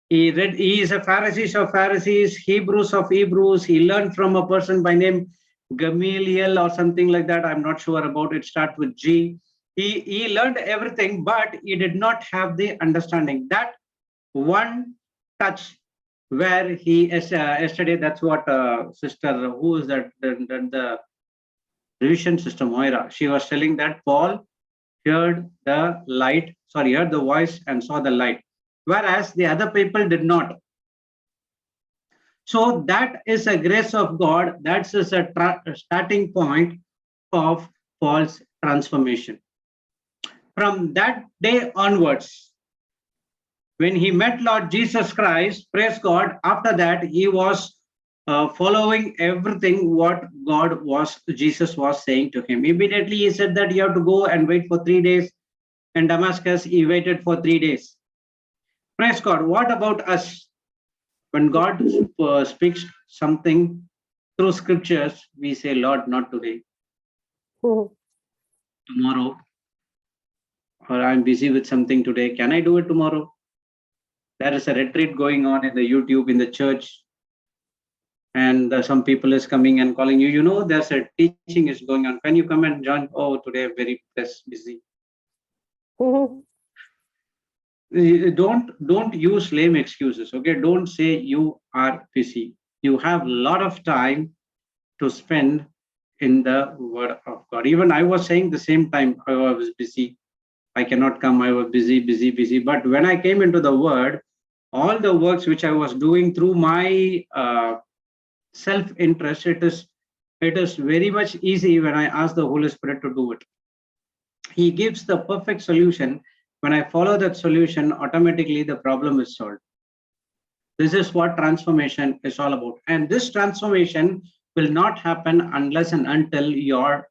He is a Pharisee of Pharisees, Hebrews of Hebrews. He learned from a person by name Gamaliel or something like that. I'm not sure about it. Start with G. He learned everything, but he did not have the understanding. That one touch where he, yesterday, that's what sister, who is that, the revision sister Moira, she was telling that Paul heard the voice and saw the light, whereas the other people did not. So that is a grace of God. That's a starting point of Paul's transformation. From that day onwards, when he met Lord Jesus Christ, praise God, after that he was following everything what Jesus was saying to him. Immediately he said that you have to go and wait for 3 days. In Damascus, he waited for 3 days. Praise God. What about us? When God speaks something through scriptures, we say, Lord, not today. Tomorrow. Or I'm busy with something today. Can I do it tomorrow? There is a retreat going on in the YouTube in the church. And some people is coming and calling you, you know, there's a teaching is going on. Can you come and join? Oh, today I'm very busy. Don't use lame excuses. Okay, don't say you are busy. You have a lot of time to spend in the word of God. Even I was saying the same time, I was busy. I cannot come. I was busy. But when I came into the word, all the works which I was doing through my self-interest, it is very much easy when I ask the Holy Spirit to do it. He gives the perfect solution. When I follow that solution, automatically the problem is solved. This is what transformation is all about. And this transformation will not happen unless and until your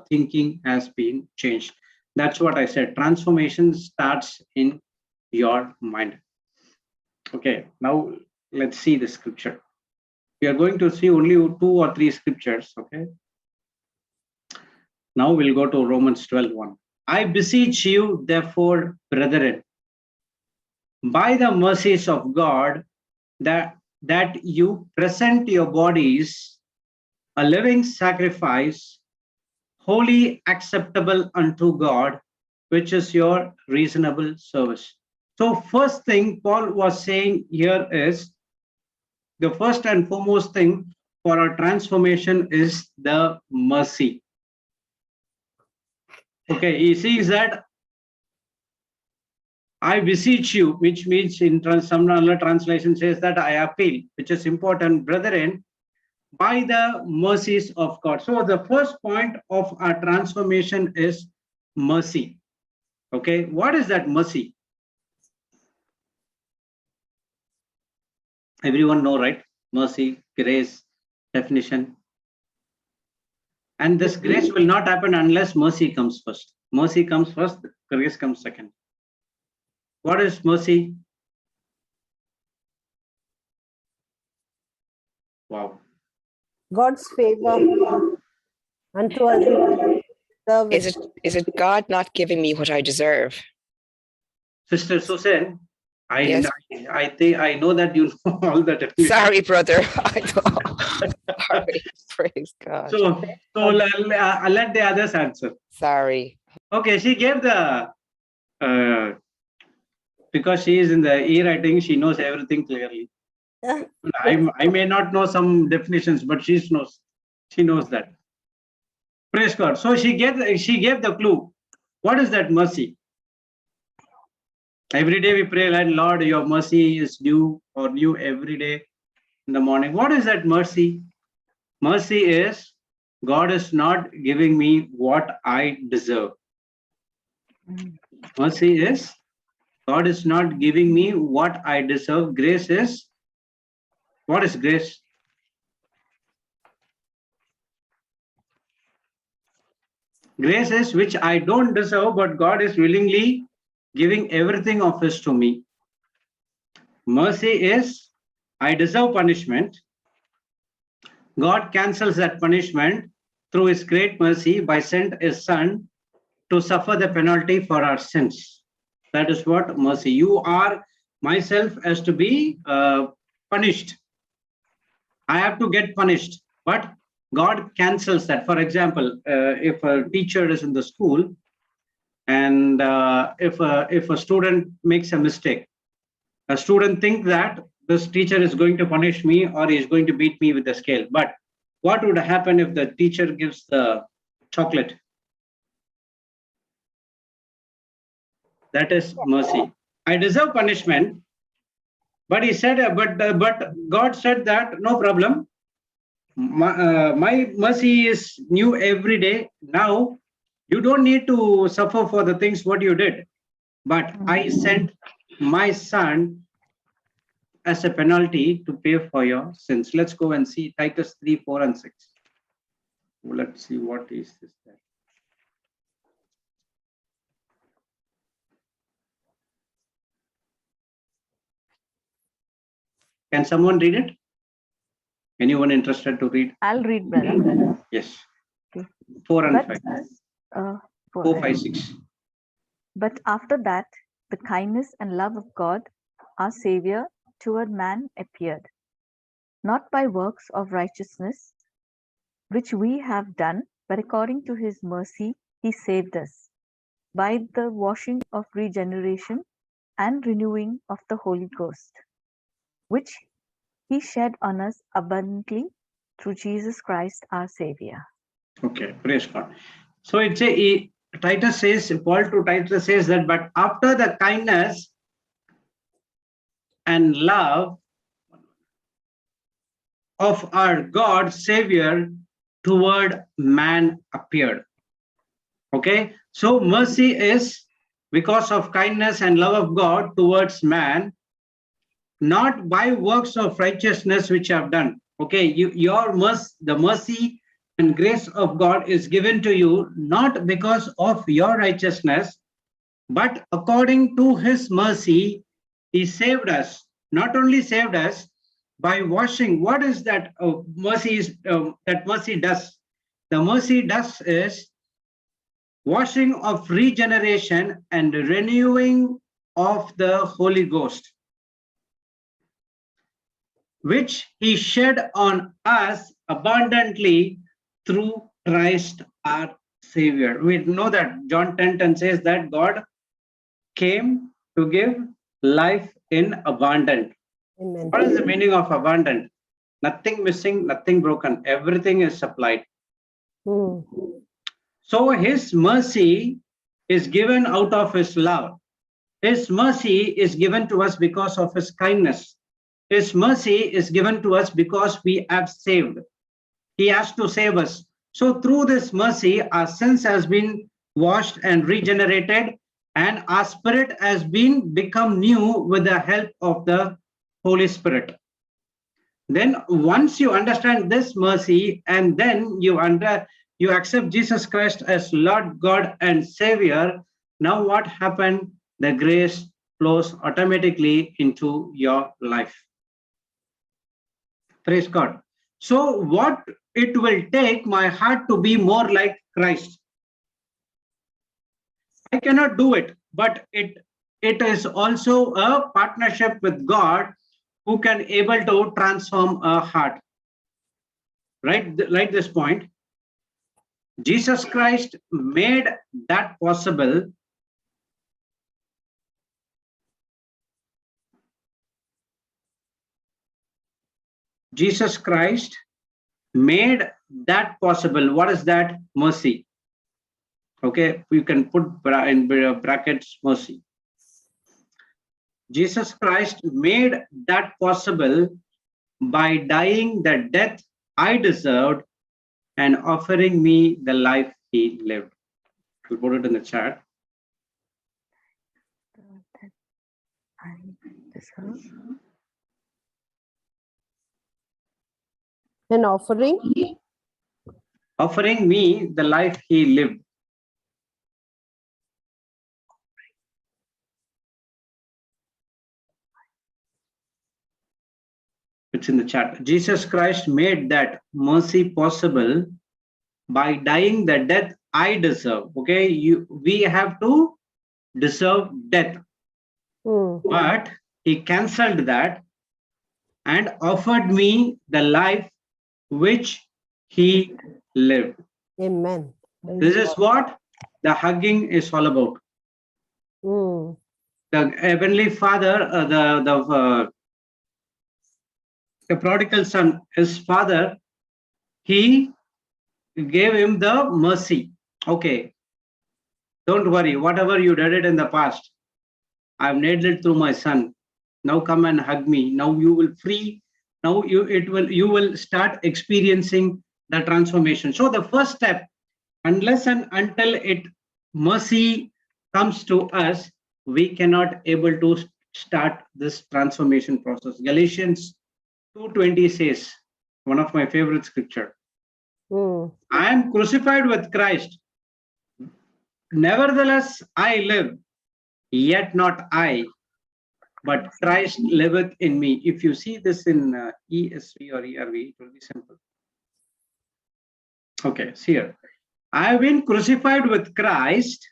thinking has been changed. That's what I said. Transformation starts in your mind. Okay, now let's see the scripture. We are going to see only 2 or 3 scriptures. Okay. Now we'll go to Romans 12:1. I beseech you, therefore, brethren, by the mercies of God, that you present your bodies a living sacrifice, wholly acceptable unto God, which is your reasonable service. So first thing Paul was saying here is, the first and foremost thing for our transformation is the mercy. Okay, he says that I beseech you, which means in some other translation says that I appeal, which is important, brethren, by the mercies of God. So the first point of our transformation is mercy. Okay, what is that mercy? Everyone know, right? Mercy, grace, definition. And this grace will not happen unless mercy comes first. Mercy comes first, grace comes second. What is mercy? Wow. God's favor unto us. Is it God not giving me what I deserve? Sister Susan, Yes. I think I know that you know all the definitions. Sorry, brother. I don't. Sorry. Praise God. So I'll let the others answer. Sorry. Okay, she gave the because she is in the e-writing, she knows everything clearly. I may not know some definitions, but she knows that. Praise God. So she gave the clue. What is that mercy? Every day we pray, Lord, your mercy is due or new every day in the morning. What is that mercy? Mercy is God is not giving me what I deserve. Mercy is God is not giving me what I deserve. Grace is, what is grace? Grace is which I don't deserve, but God is willingly giving everything of His to me. Mercy is I deserve punishment. God cancels that punishment through His great mercy by sending His Son to suffer the penalty for our sins. That is what mercy. You are myself as to be punished. I have to get punished, but God cancels that. For example, if a teacher is in the school and if a student makes a mistake, a student thinks that this teacher is going to punish me or he is going to beat me with the scale. But what would happen if the teacher gives the chocolate? That is mercy. I deserve punishment, but he said, but God said that no problem. My mercy is new every day. Now you don't need to suffer for the things what you did, but I sent my Son as a penalty to pay for your sins. Let's go and see Titus 3, 4 and 6. Let's see what is this there. Can someone read it? Anyone interested to read? I'll read, brother. Yes. Okay. 4 and But, 5. 4, 5, 6. But after that, the kindness and love of God, our Savior, toward man appeared, not by works of righteousness, which we have done, but according to His mercy, He saved us, by the washing of regeneration and renewing of the Holy Ghost, which He shed on us abundantly through Jesus Christ our Savior. Okay, praise God. So it's Titus says, Paul to Titus says that, but after the kindness and love of our God Savior toward man appeared. Okay, so mercy is because of kindness and love of God towards man, not by works of righteousness which you have done. Okay, the mercy and grace of God is given to you not because of your righteousness, but according to his mercy, he saved us. Not only saved us by washing. What is that mercy is that mercy does? The mercy does is washing of regeneration and renewing of the Holy Ghost, which he shed on us abundantly through Christ our Savior. We know that John 10:10 says that God came to give life in abundant. Amen. What is the meaning of abundant? Nothing missing, nothing broken. Everything is supplied. So his mercy is given out of his love. His mercy is given to us because of his kindness. His mercy is given to us because we have saved. He has to save us. So through this mercy, our sins has been washed and regenerated, and our spirit has been become new with the help of the Holy Spirit. Then once you understand this mercy, and then you accept Jesus Christ as Lord God and Savior, now what happened? The grace flows automatically into your life. Praise God. So what it will take my heart to be more like Christ. I cannot do it, but it is also a partnership with God who can able to transform a heart. Right this point. Jesus Christ made that possible. Jesus Christ made that possible. What is that? Mercy. Okay, you can put in brackets mercy. Jesus Christ made that possible by dying the death I deserved and offering me the life he lived. We'll put it in the chat. An offering? Offering me the life he lived. It's in the chat. Jesus Christ made that mercy possible by dying the death I deserve. Okay, we have to deserve death. But he cancelled that and offered me the life which he lived. Amen. This is what the hugging is all about. The Heavenly Father, the prodigal son, his father, he gave him the mercy. Okay, don't worry, whatever you did it in the past, I've made it through my son. Now come and hug me. Now you will free. Now you will start experiencing the transformation. So the first step, unless and until mercy comes to us, we cannot able to start this transformation process. Galatians 2:20 says, one of my favorite scripture, I am crucified with Christ. Nevertheless, I live, yet not I, but Christ liveth in me. If you see this in ESV or ERV, it will be simple. Okay, see here. I have been crucified with Christ.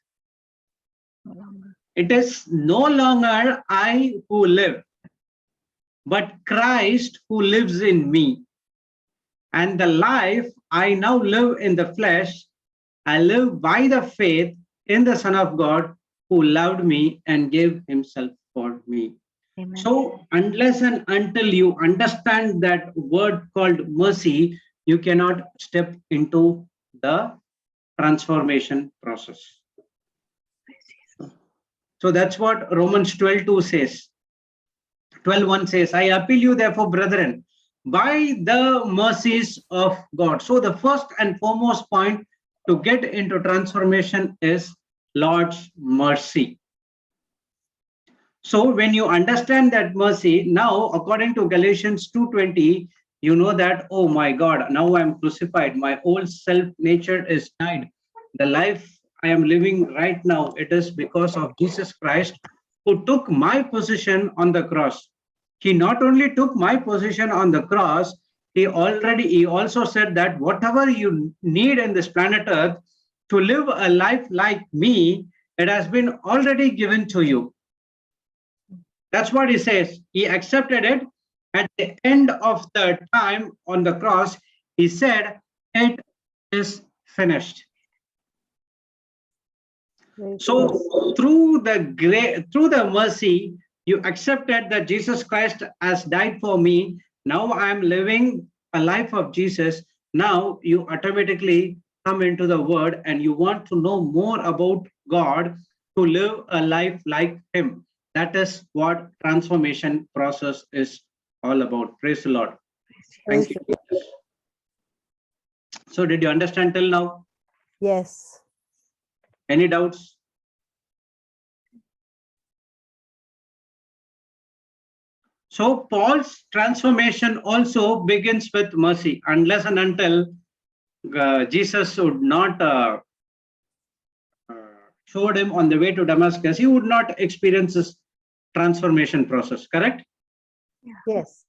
It is no longer I who live, but Christ who lives in me. And the life I now live in the flesh, I live by the faith in the Son of God who loved me and gave himself for me. Amen. So unless and until you understand that word called mercy, you cannot step into the transformation process. So that's what Romans 12:2 says. 12:1 says, I appeal you therefore, brethren, by the mercies of God. So the first and foremost point to get into transformation is Lord's mercy. So when you understand that mercy, now according to Galatians 2:20, you know that, oh my God, now I'm crucified. My old self nature is died. The life I am living right now, it is because of Jesus Christ, who took my position on the cross. He not only took my position on the cross, he also said that whatever you need in this planet Earth to live a life like me, it has been already given to you. That's what he says. He accepted it. At the end of the time on the cross, he said, it is finished. So through the mercy, you accepted that Jesus Christ has died for me. Now I am living a life of Jesus. Now you automatically come into the word and you want to know more about God, to live a life like him. That is what transformation process is all about. Praise the Lord. Thank you. So did you understand till now? Yes. Any doubts? So Paul's transformation also begins with mercy, unless and until Jesus would not showed him on the way to Damascus, he would not experience this transformation process, correct? Yes.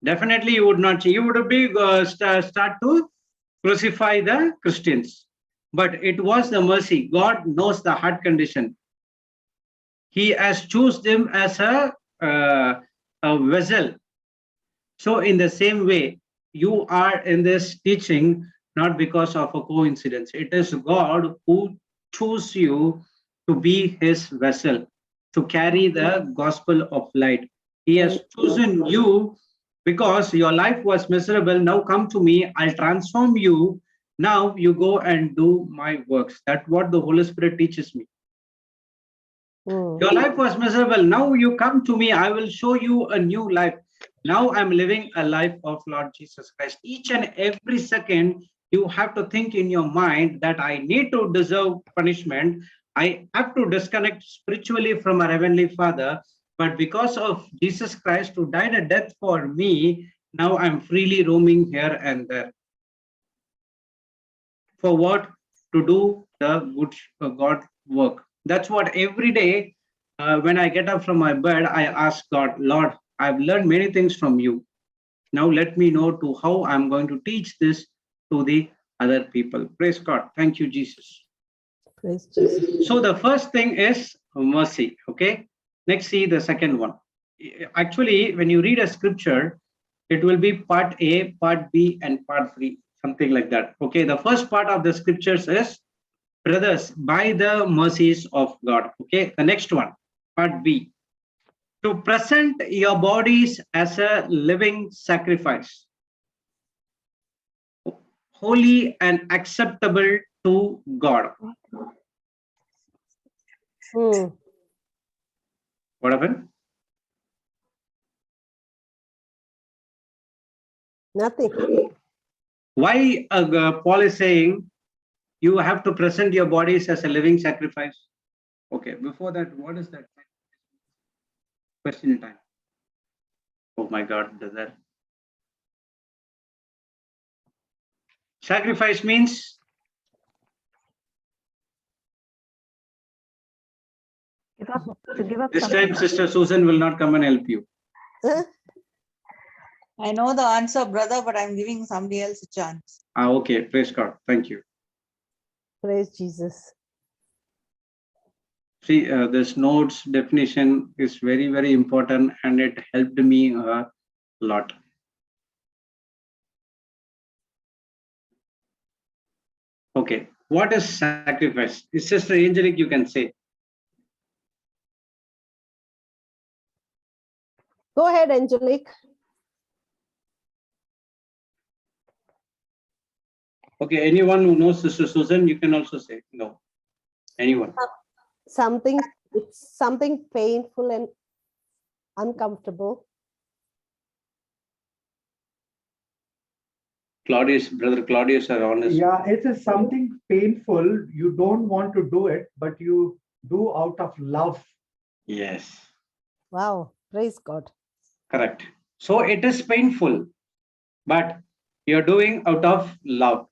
Definitely you would not. You would be start to crucify the Christians. But it was the mercy. God knows the heart condition. He has chosen them as a vessel. So in the same way, you are in this teaching not because of a coincidence. It is God who chose you to be his vessel, to carry the gospel of light. He has chosen you because your life was miserable. Now come to me, I'll transform you. Now you go and do my works. That's what the Holy Spirit teaches me. Your life was miserable. Now you come to me, I will show you a new life. Now I'm living a life of Lord Jesus Christ. Each and every second, you have to think in your mind that I need to deserve punishment. I have to disconnect spiritually from our Heavenly Father. But because of Jesus Christ who died a death for me, now I'm freely roaming here and there. For what? To do the good God work. That's what every day when I get up from my bed, I ask God, Lord, I've learned many things from you. Now let me know to how I'm going to teach this to the other people. Praise God. Thank you, Jesus. Praise Jesus. So the first thing is mercy. Okay. Next, see the second one. Actually, when you read a scripture, it will be part A, part B, and part 3, something like that. Okay. The first part of the scriptures is, brothers, by the mercies of God. Okay. The next one, part B, to present your bodies as a living sacrifice, holy and acceptable to God. What happened? Nothing. Why Paul is saying you have to present your bodies as a living sacrifice? Okay, before that, what is that? Question time. Oh my God, does that? Sacrifice means? Give up This something. time Sister Susan will not come and help you. I know the answer, brother, but I'm giving somebody else a chance. Okay, praise God. Thank you. Praise Jesus. See, this notes definition is very, very important and it helped me a lot. Okay, what is sacrifice? It's just angelic, you can say. Go ahead, Angelique. Okay, anyone who knows Sister Susan, you can also say no. Anyone? It's something painful and uncomfortable. Claudius, brother Claudius are honest. Yeah, it is something painful. You don't want to do it, but you do out of love. Yes. Wow, praise God. Correct. So it is painful, but you're doing out of love.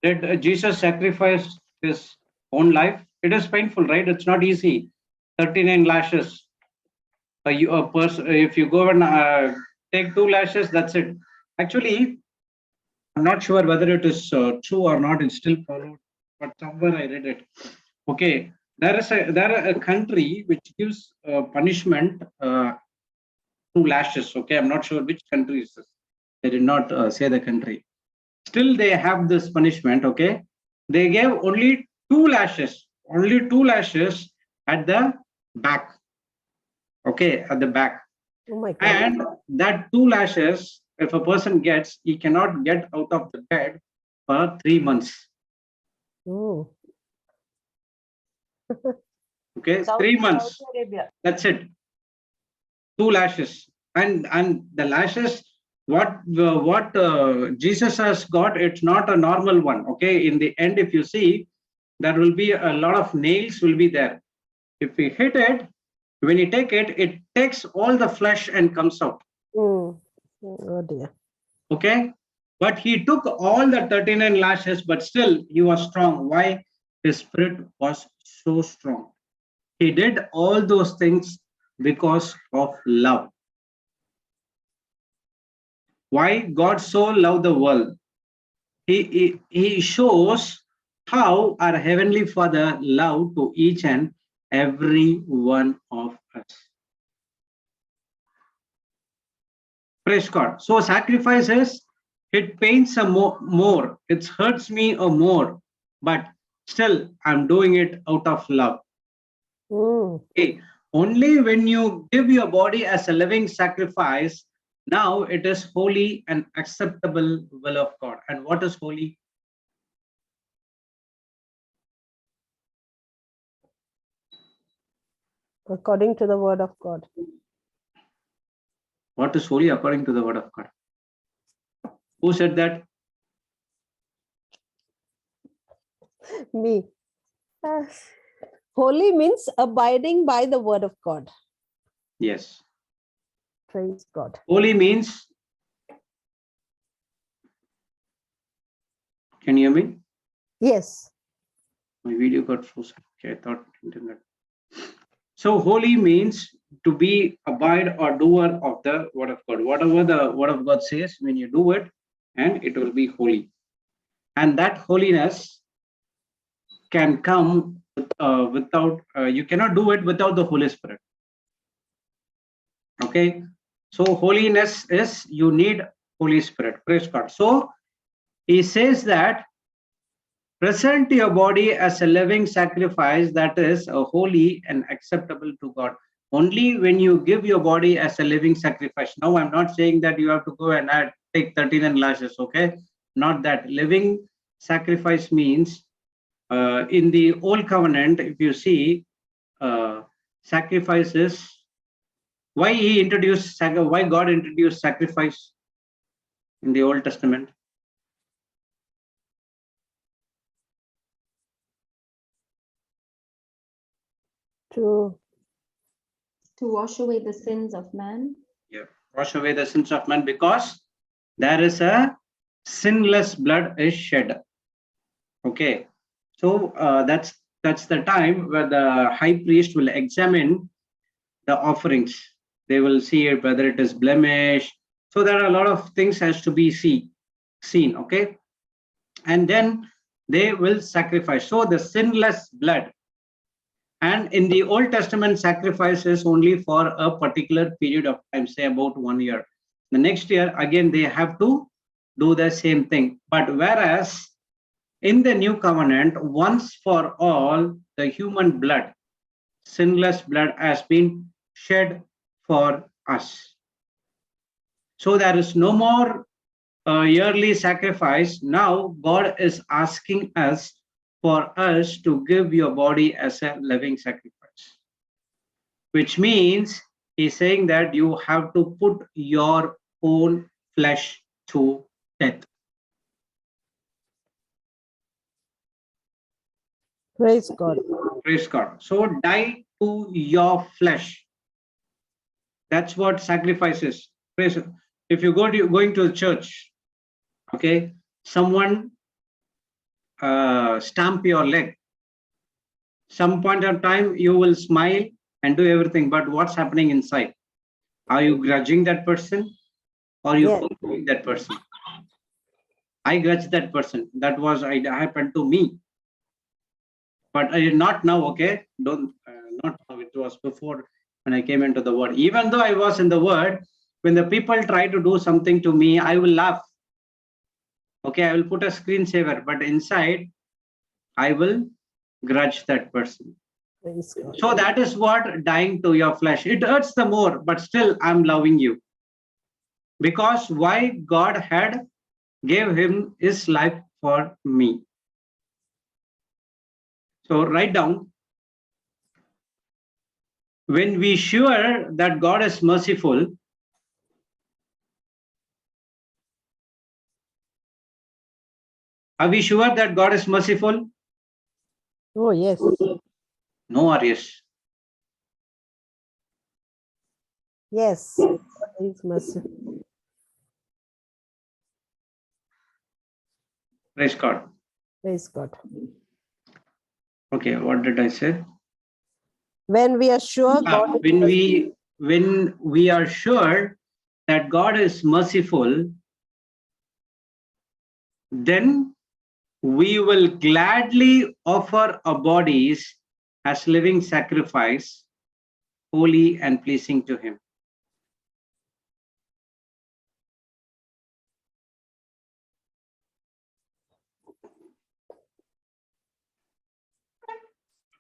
Did Jesus sacrifice his own life? It is painful, right? It's not easy. 39 lashes. If you go and take 2 lashes, that's it. Actually, I'm not sure whether it is true or not. It's still followed, but somewhere I read it. Okay, there is a country which gives punishment 2 lashes. Okay, I'm not sure which country is this. They did not say the country. Still, they have this punishment. Okay, they gave only 2 lashes, at the back. Okay, at the back. Oh my God. And that 2 lashes, if a person gets, he cannot get out of the bed for 3 months. Oh. Okay, 3 months. That's it. 2 lashes. And the lashes, what Jesus has got, it's not a normal one. Okay, in the end, if you see, there will be a lot of nails will be there. If we hit it, when you take it, it takes all the flesh and comes out. Oh dear. Okay, but he took all the 39 lashes, but still he was strong. Why? His spirit was so strong. He did all those things because of love. Why God so loved the world? He shows how our Heavenly Father loved to each and every one of us. Praise God. So sacrifices, it pains a more, it hurts me a more, but still I'm doing it out of love. Okay. Only when you give your body as a living sacrifice, now it is holy and acceptable will of God. And what is holy? According to the word of God. What is holy according to the word of God? Who said that? Me. Holy means abiding by the word of God. Yes. Praise God. Holy means, can you hear me? Yes. My video got frozen. Okay, I thought internet. So holy means to be abide or doer of the word of God. Whatever the word of God says, when you do it, and it will be holy. And that holiness can come without, you cannot do it without the Holy Spirit. Okay, so holiness is, you need Holy Spirit. Praise God. So he says that present your body as a living sacrifice that is holy and acceptable to God. Only when you give your body as a living sacrifice. Now, I'm not saying that you have to go and take 39 lashes, okay? Not that. Living sacrifice means, in the Old Covenant, if you see, sacrifices, why God introduced sacrifice in the Old Testament? To wash away the sins of man. Yeah, wash away the sins of man, because there is a sinless blood is shed. Okay, so that's the time where the high priest will examine the offerings. They will see whether it is blemish. So there are a lot of things has to be seen. Okay, and then they will sacrifice. So the sinless blood. And in the Old Testament, sacrifices only for a particular period of time, say about 1 year. The next year, again, they have to do the same thing. But whereas in the New Covenant, once for all, the human blood, sinless blood has been shed for us. So there is no more a yearly sacrifice. Now God is asking us for us to give your body as a living sacrifice, which means he's saying that you have to put your own flesh to death. Praise God. Praise God. So die to your flesh. That's what sacrifice is. Praise. If you going to the church, okay, someone stamp your leg. Some point of time you will smile and do everything, but what's happening inside? Are you grudging that person, or you forgiving that person? I grudge that person. That was happened to me, but not now. Okay, don't not now. It was before when I came into the word. Even though I was in the word, when the people try to do something to me, I will laugh. Okay, I will put a screensaver, but inside I will grudge that person. So that is what dying to your flesh. It hurts the more, but still I'm loving you. Because why? God had gave him his life for me. So write down, when we sure that God is merciful, are we sure that God is merciful? Oh, yes. No or yes? Yes, he's merciful. Praise God. Praise God. Okay, what did I say? When we are sure God is merciful. When we are sure that God is merciful, then we will gladly offer our bodies as living sacrifice, holy and pleasing to him.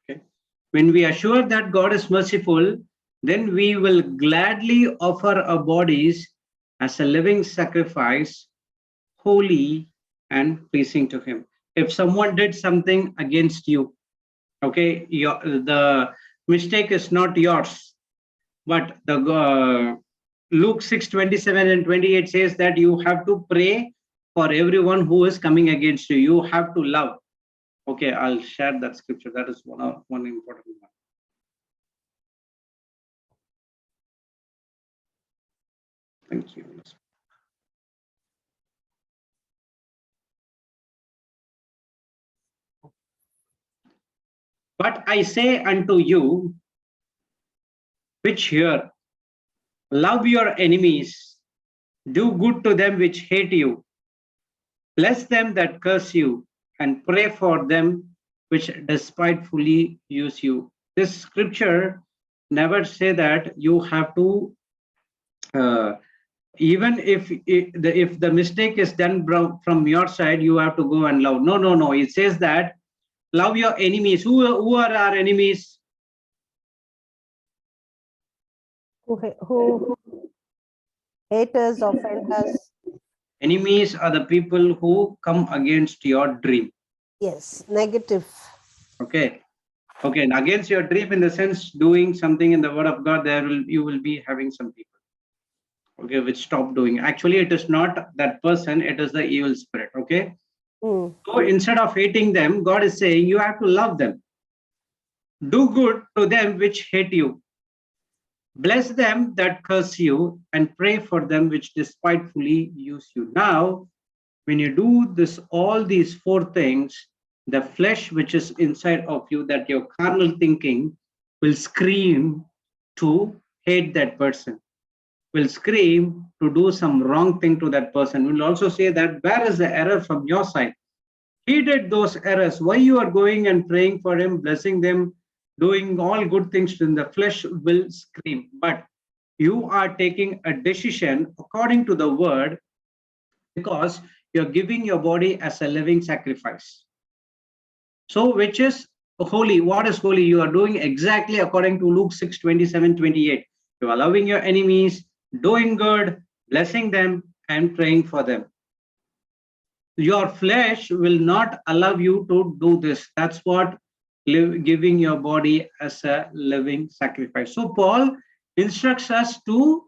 Okay. When we are sure that God is merciful, then we will gladly offer our bodies as a living sacrifice, holy and pleasing to him. If someone did something against you, okay, the mistake is not yours, but the Luke 6:27 and 28 says that you have to pray for everyone who is coming against you. You have to love. Okay, I'll share that scripture. That is one important one. Thank you. But I say unto you, which hear, love your enemies, do good to them which hate you, bless them that curse you, and pray for them which despitefully use you. This scripture never say that you have to, even if the mistake is done from your side, you have to go and love. No, no, no. It says that love your enemies. Who are our enemies? who hate us, offend us. Enemies are the people who come against your dream. Yes, negative. Okay. Okay, and against your dream in the sense doing something in the word of God, you will be having some people, okay, which stop doing. Actually, it is not that person, it is the evil spirit. Okay. So instead of hating them, God is saying you have to love them. Do good to them which hate you. Bless them that curse you, and pray for them which despitefully use you. Now, when you do this, all these four things, the flesh which is inside of you, that your carnal thinking will scream to hate that person, will scream to do some wrong thing to that person, will also say that where is the error from your side? He did those errors. Why you are going and praying for him, blessing them, doing all good things? In the flesh will scream. But you are taking a decision according to the word, because you're giving your body as a living sacrifice. So which is holy? What is holy? You are doing exactly according to Luke 6:27-28. You are loving your enemies, doing good, blessing them, and praying for them. your flesh will not allow you to do this. That's what giving your body as a living sacrifice. So Paul instructs us to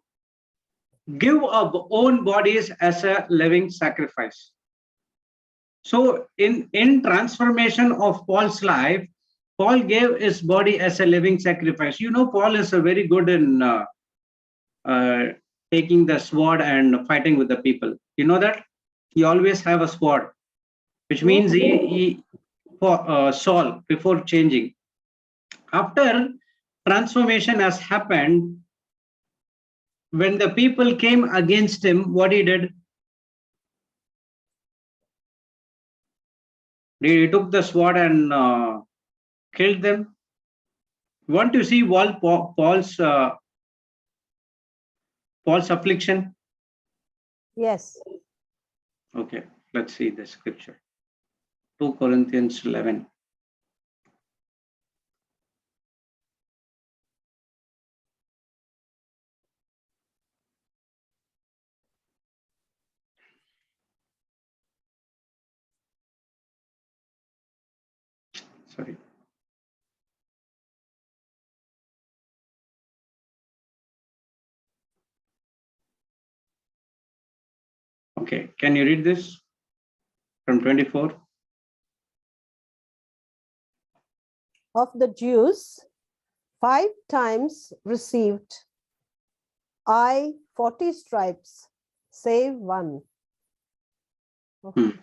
give our own bodies as a living sacrifice. So in transformation of Paul's life, Paul gave his body as a living sacrifice. You know, Paul is a very good in taking the sword and fighting with the people. You know that? He always have a sword, which means he for Saul before changing. After transformation has happened, when the people came against him, what he did? He took the sword and killed them. Want to see Paul's affliction? Yes. Okay, let's see the scripture. 2 Corinthians 11. Sorry. Okay, can you read this from 24? Of the Jews, 5 times received I 40 stripes, save one. Okay.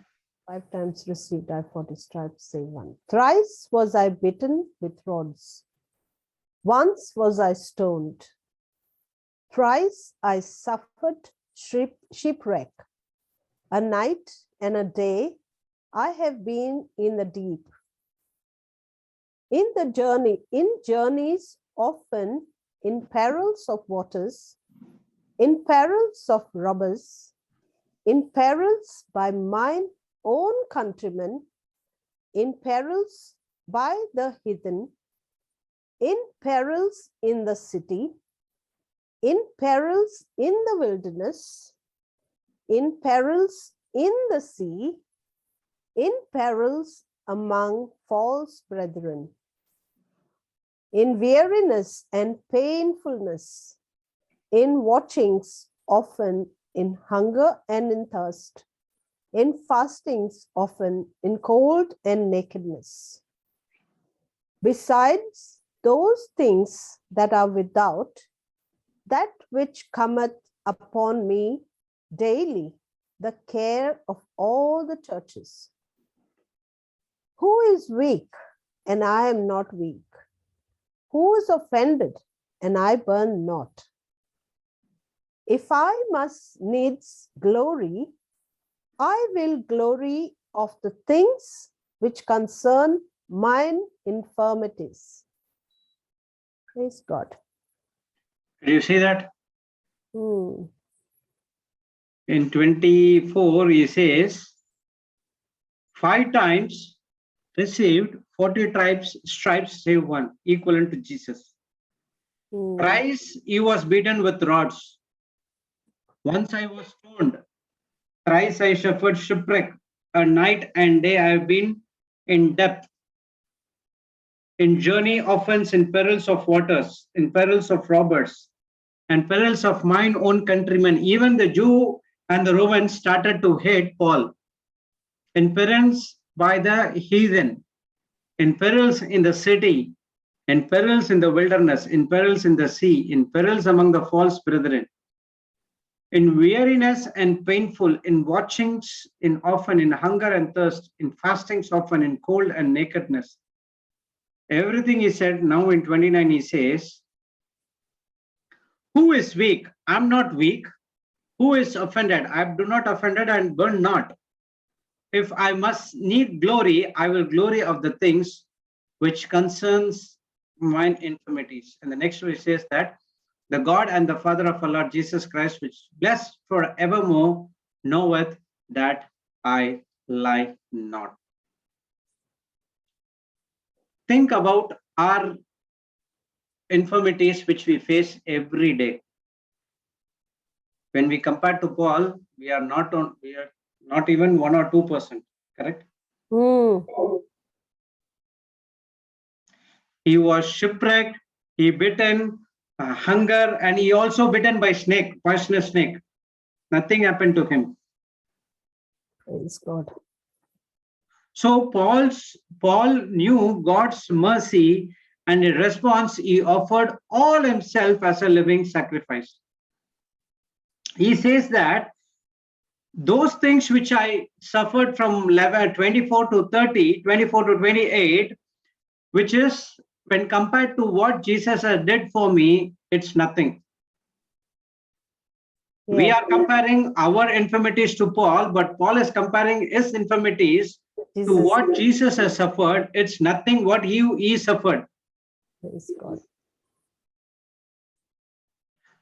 5 times received I 40 stripes, save one. Thrice was I bitten with rods. Once was I stoned. Thrice I suffered shipwreck. A night and a day I have been in the deep. In journeys often, in perils of waters, in perils of robbers, in perils by mine own countrymen, in perils by the heathen, in perils in the city, in perils in the wilderness, in perils in the sea, in perils among false brethren, in weariness and painfulness, in watchings often, in hunger and in thirst, in fastings often, in cold and nakedness. Besides those things that are without, that which cometh upon me daily, the care of all the churches. Who is weak, and I am not weak? Who is offended, and I burn not? If I must needs glory, I will glory of the things which concern mine infirmities. Praise God. Do you see that? Hmm. In 24, he says, 5 times received 40 stripes, save one, equivalent to Jesus. Thrice he was beaten with rods. Once I was stoned. Thrice I suffered shipwreck. A night and day I have been in depth. In journey offense, in perils of waters, in perils of robbers, and perils of mine own countrymen. Even the Jew and the Romans started to hate Paul. In perils by the heathen, in perils in the city, in perils in the wilderness, in perils in the sea, in perils among the false brethren, in weariness and painful, in watchings, in often, in hunger and thirst, in fastings often, in cold and nakedness. Everything he said. Now in 29 he says, who is weak? I'm not weak. Who is offended? I do not offended and burn not. If I must need glory, I will glory of the things which concerns mine infirmities. And the next verse says that the God and the Father of our Lord Jesus Christ, which blessed forevermore, knoweth that I lie not. Think about our infirmities which we face every day. When we compare to Paul, we are not even 1 or 2%, correct? He was shipwrecked, he bitten, hunger, and he also bitten by snake, poisonous snake. Nothing happened to him. Praise God. So Paul knew God's mercy, and in response, he offered all himself as a living sacrifice. He says that those things which I suffered from 24 to 30, 24 to 28, which is when compared to what Jesus did for me, it's nothing. Yeah. We are comparing our infirmities to Paul, but Paul is comparing his infirmities to what Jesus has suffered. It's nothing what he suffered. Praise God.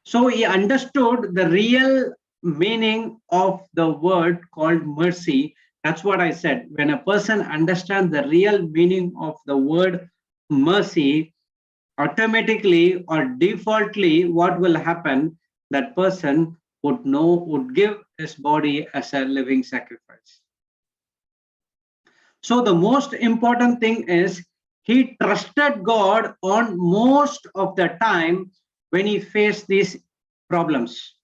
So he understood the real meaning of the word called mercy. That's what I said. When a person understands the real meaning of the word mercy, automatically or defaultly, what will happen? That person would give his body as a living sacrifice. So the most important thing is he trusted God on most of the time when he faced these problems.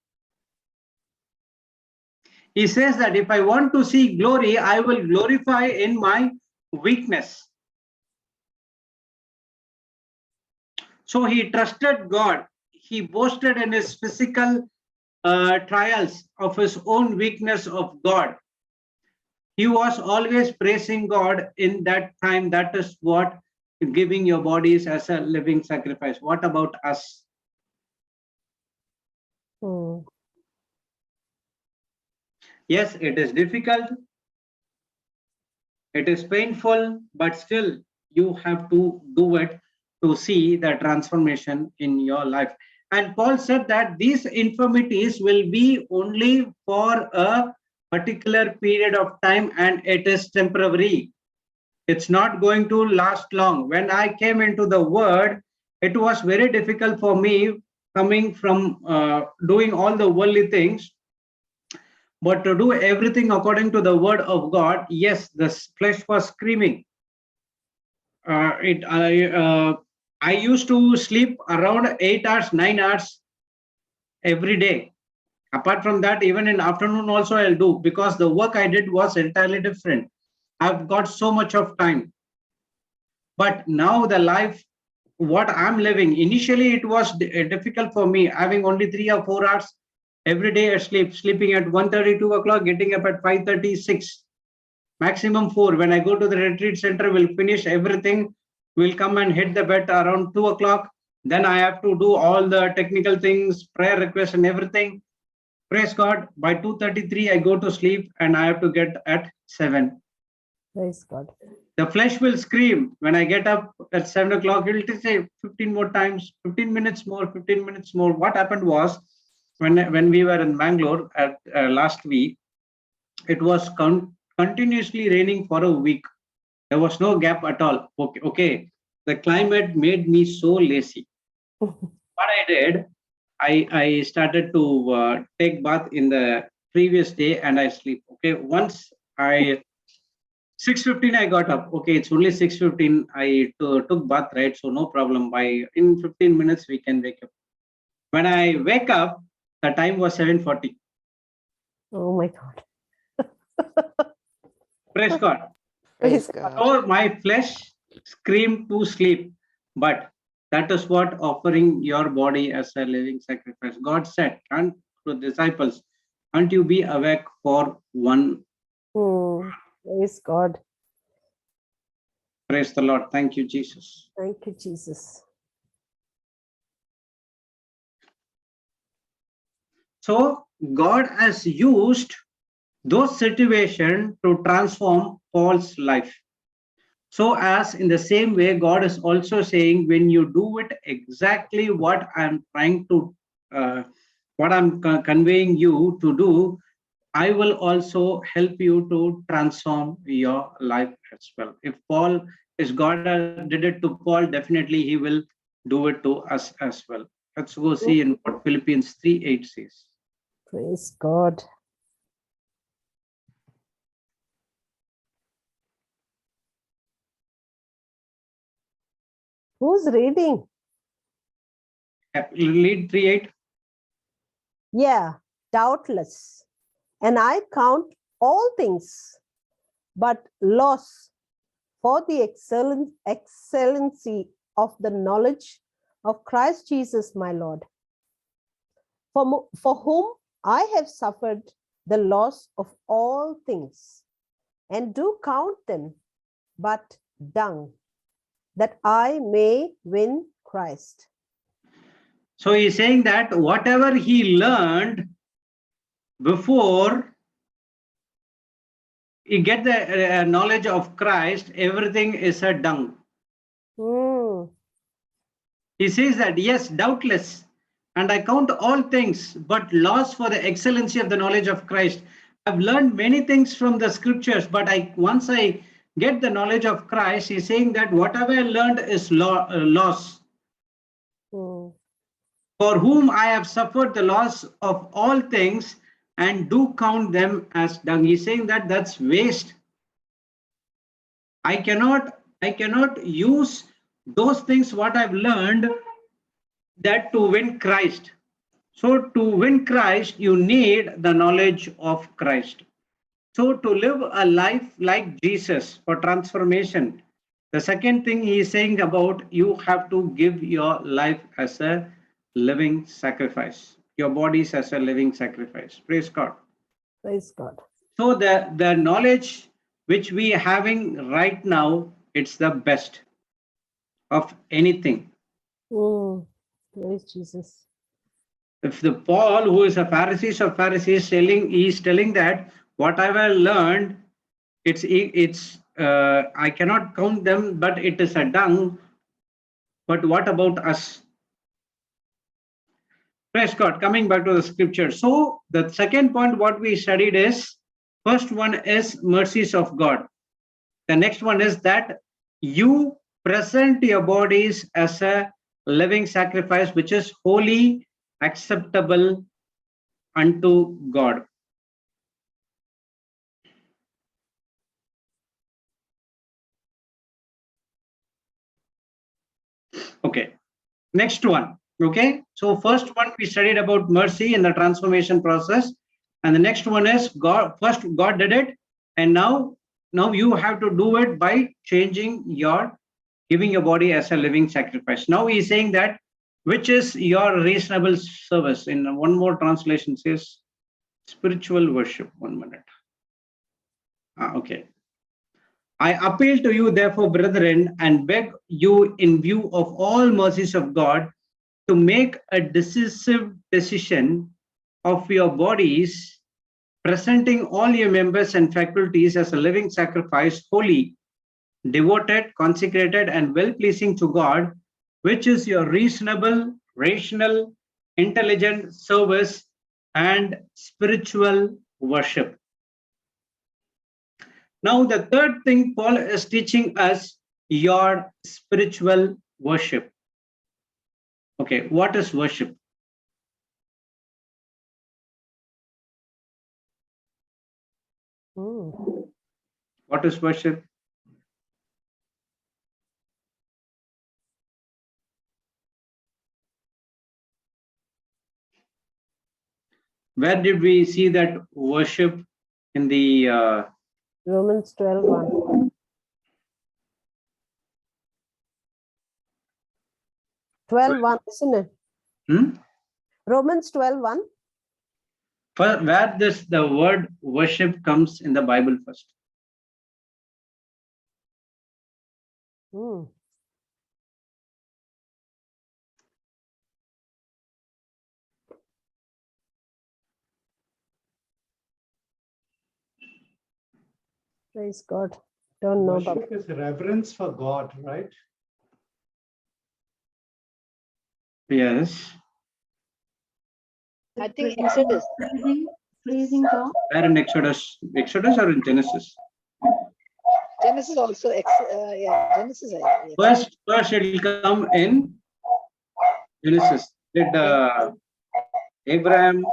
He says that if I want to see glory, I will glorify in my weakness. So he trusted God. He boasted in his physical trials of his own weakness of God. He was always praising God in that time. That is what giving your bodies as a living sacrifice. What about us? Yes, it is difficult. It is painful, but still you have to do it to see the transformation in your life. And Paul said that these infirmities will be only for a particular period of time, and it is temporary. It's not going to last long. When I came into the word, it was very difficult for me coming from doing all the worldly things, but to do everything according to the word of God. Yes, the flesh was screaming. I used to sleep around 8 hours, 9 hours every day. Apart from that, even in afternoon also I'll do, because the work I did was entirely different. I've got so much of time. But now the life, what I'm living, initially it was difficult for me, having only 3 or 4 hours every day at sleeping at 1:30, 2 o'clock, getting up at 5:30, 6. Maximum 4. When I go to the retreat center, we'll finish everything. We'll come and hit the bed around 2 o'clock. Then I have to do all the technical things, prayer requests and everything. Praise God. By 2:33, I go to sleep and I have to get at 7. Praise God. The flesh will scream. When I get up at 7 o'clock, it will say 15 more times, 15 minutes more, 15 minutes more. What happened was, when we were in Bangalore at last week, it was continuously raining for a week. There was no gap at all. Okay. The climate made me so lazy. What I did, I started to take bath in the previous day and I sleep. Okay, once 6:15 I got up. Okay, it's only 6:15. I took bath, right? So no problem. In 15 minutes we can wake up. When I wake up, the time was 7:40. Oh my God. Praise God. Praise God. So my flesh screamed to sleep, but that is what offering your body as a living sacrifice. God said to the disciples, "Can't you be awake for 1 Praise God. Praise the Lord. Thank you, Jesus. Thank you, Jesus. So God has used those situations to transform Paul's life. So as in the same way, God is also saying, when you do it exactly what I'm trying to, what I'm conveying you to do, I will also help you to transform your life as well. If God did it to Paul, definitely he will do it to us as well. Let's go see in what Philippians 3:8 says. Praise God. Who's reading? Lead 3:8. Yeah, doubtless. And I count all things but loss for the excellency of the knowledge of Christ Jesus my Lord, for whom I have suffered the loss of all things, and do count them but dung, that I may win Christ. So he's saying that whatever he learned before he get the knowledge of Christ, everything is a dung. He says that, yes, doubtless, and I count all things but loss for the excellency of the knowledge of Christ. I've learned many things from the scriptures, but once I get the knowledge of Christ, he's saying that whatever I learned is loss. For whom I have suffered the loss of all things and do count them as dung. He's saying that that's waste. I cannot use those things what I've learned that to win Christ. So to win Christ, you need the knowledge of Christ. So to live a life like Jesus for transformation, the second thing he is saying about, you have to give your life as a living sacrifice. Your bodies as a living sacrifice. Praise God. Praise God. So the knowledge which we are having right now, it's the best of anything. Praise Jesus. If the Paul, who is a Pharisee of Pharisees, is telling that whatever I learned, it's I cannot count them, but it is a dung. But what about us? Praise God. Coming back to the scripture. So the second point what we studied is, first one is mercies of God. The next one is that you present your bodies as a living sacrifice, which is holy, acceptable unto God. Okay, next one. Okay, so first one we studied about mercy in the transformation process, and the next one is God. First God did it, and now you have to do it by giving your body as a living sacrifice. Now he is saying that, which is your reasonable service. In one more translation says spiritual worship. 1 minute. Okay. I appeal to you, therefore, brethren, and beg you in view of all mercies of God, to make a decisive decision of your bodies, presenting all your members and faculties as a living sacrifice, holy, devoted, consecrated, and well-pleasing to God, which is your reasonable, rational, intelligent service and spiritual worship. Now, the third thing Paul is teaching us, your spiritual worship. Okay, what is worship? What is worship? Where did we see that worship in the Romans 12:1. 12:1, isn't it? Romans 12:1. Where the word worship comes in the Bible first? Praise God. Don't know. Worship is reverence for God, right? Yes. I think Exodus. Praising God. Where in Exodus or in Genesis? Genesis also. Yeah, Genesis. Yes. First it will come in Genesis. Did Abraham,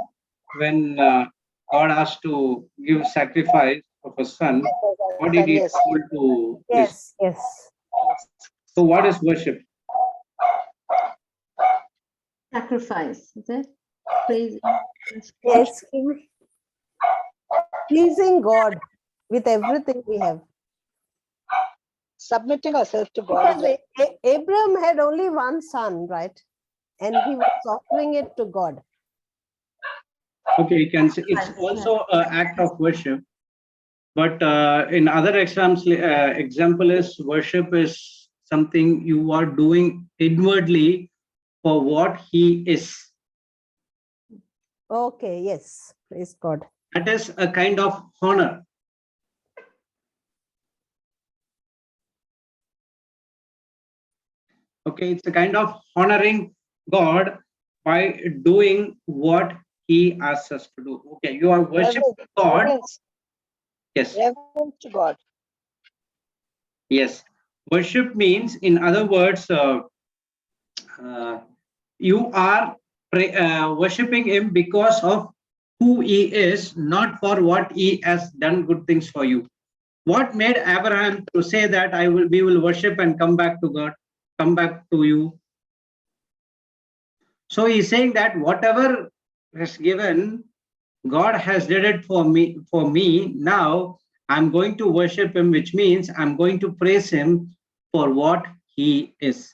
when God asked to give sacrifice of a son, what did he told to? Yes. So what is worship? Sacrifice, is it? Praising. Yes. Pleasing God with everything we have. Submitting ourselves to God. Because Abraham had only one son, right? And he was offering it to God. Okay, you can say it's also an act of worship. But in other example is worship is something you are doing inwardly for what he is. Okay, yes. Praise God. That is a kind of honor. Okay, it's a kind of honoring God by doing what he asks us to do. Okay, you are worshiping God. Reverence. Yes. Reverence to God. Yes. Worship means, in other words, you are worshipping him because of who he is, not for what he has done good things for you. What made Abraham to say that we will worship and come back to God, come back to you? So he's saying that whatever is given, God has did it for me. Now I'm going to worship him, which means I'm going to praise him for what he is.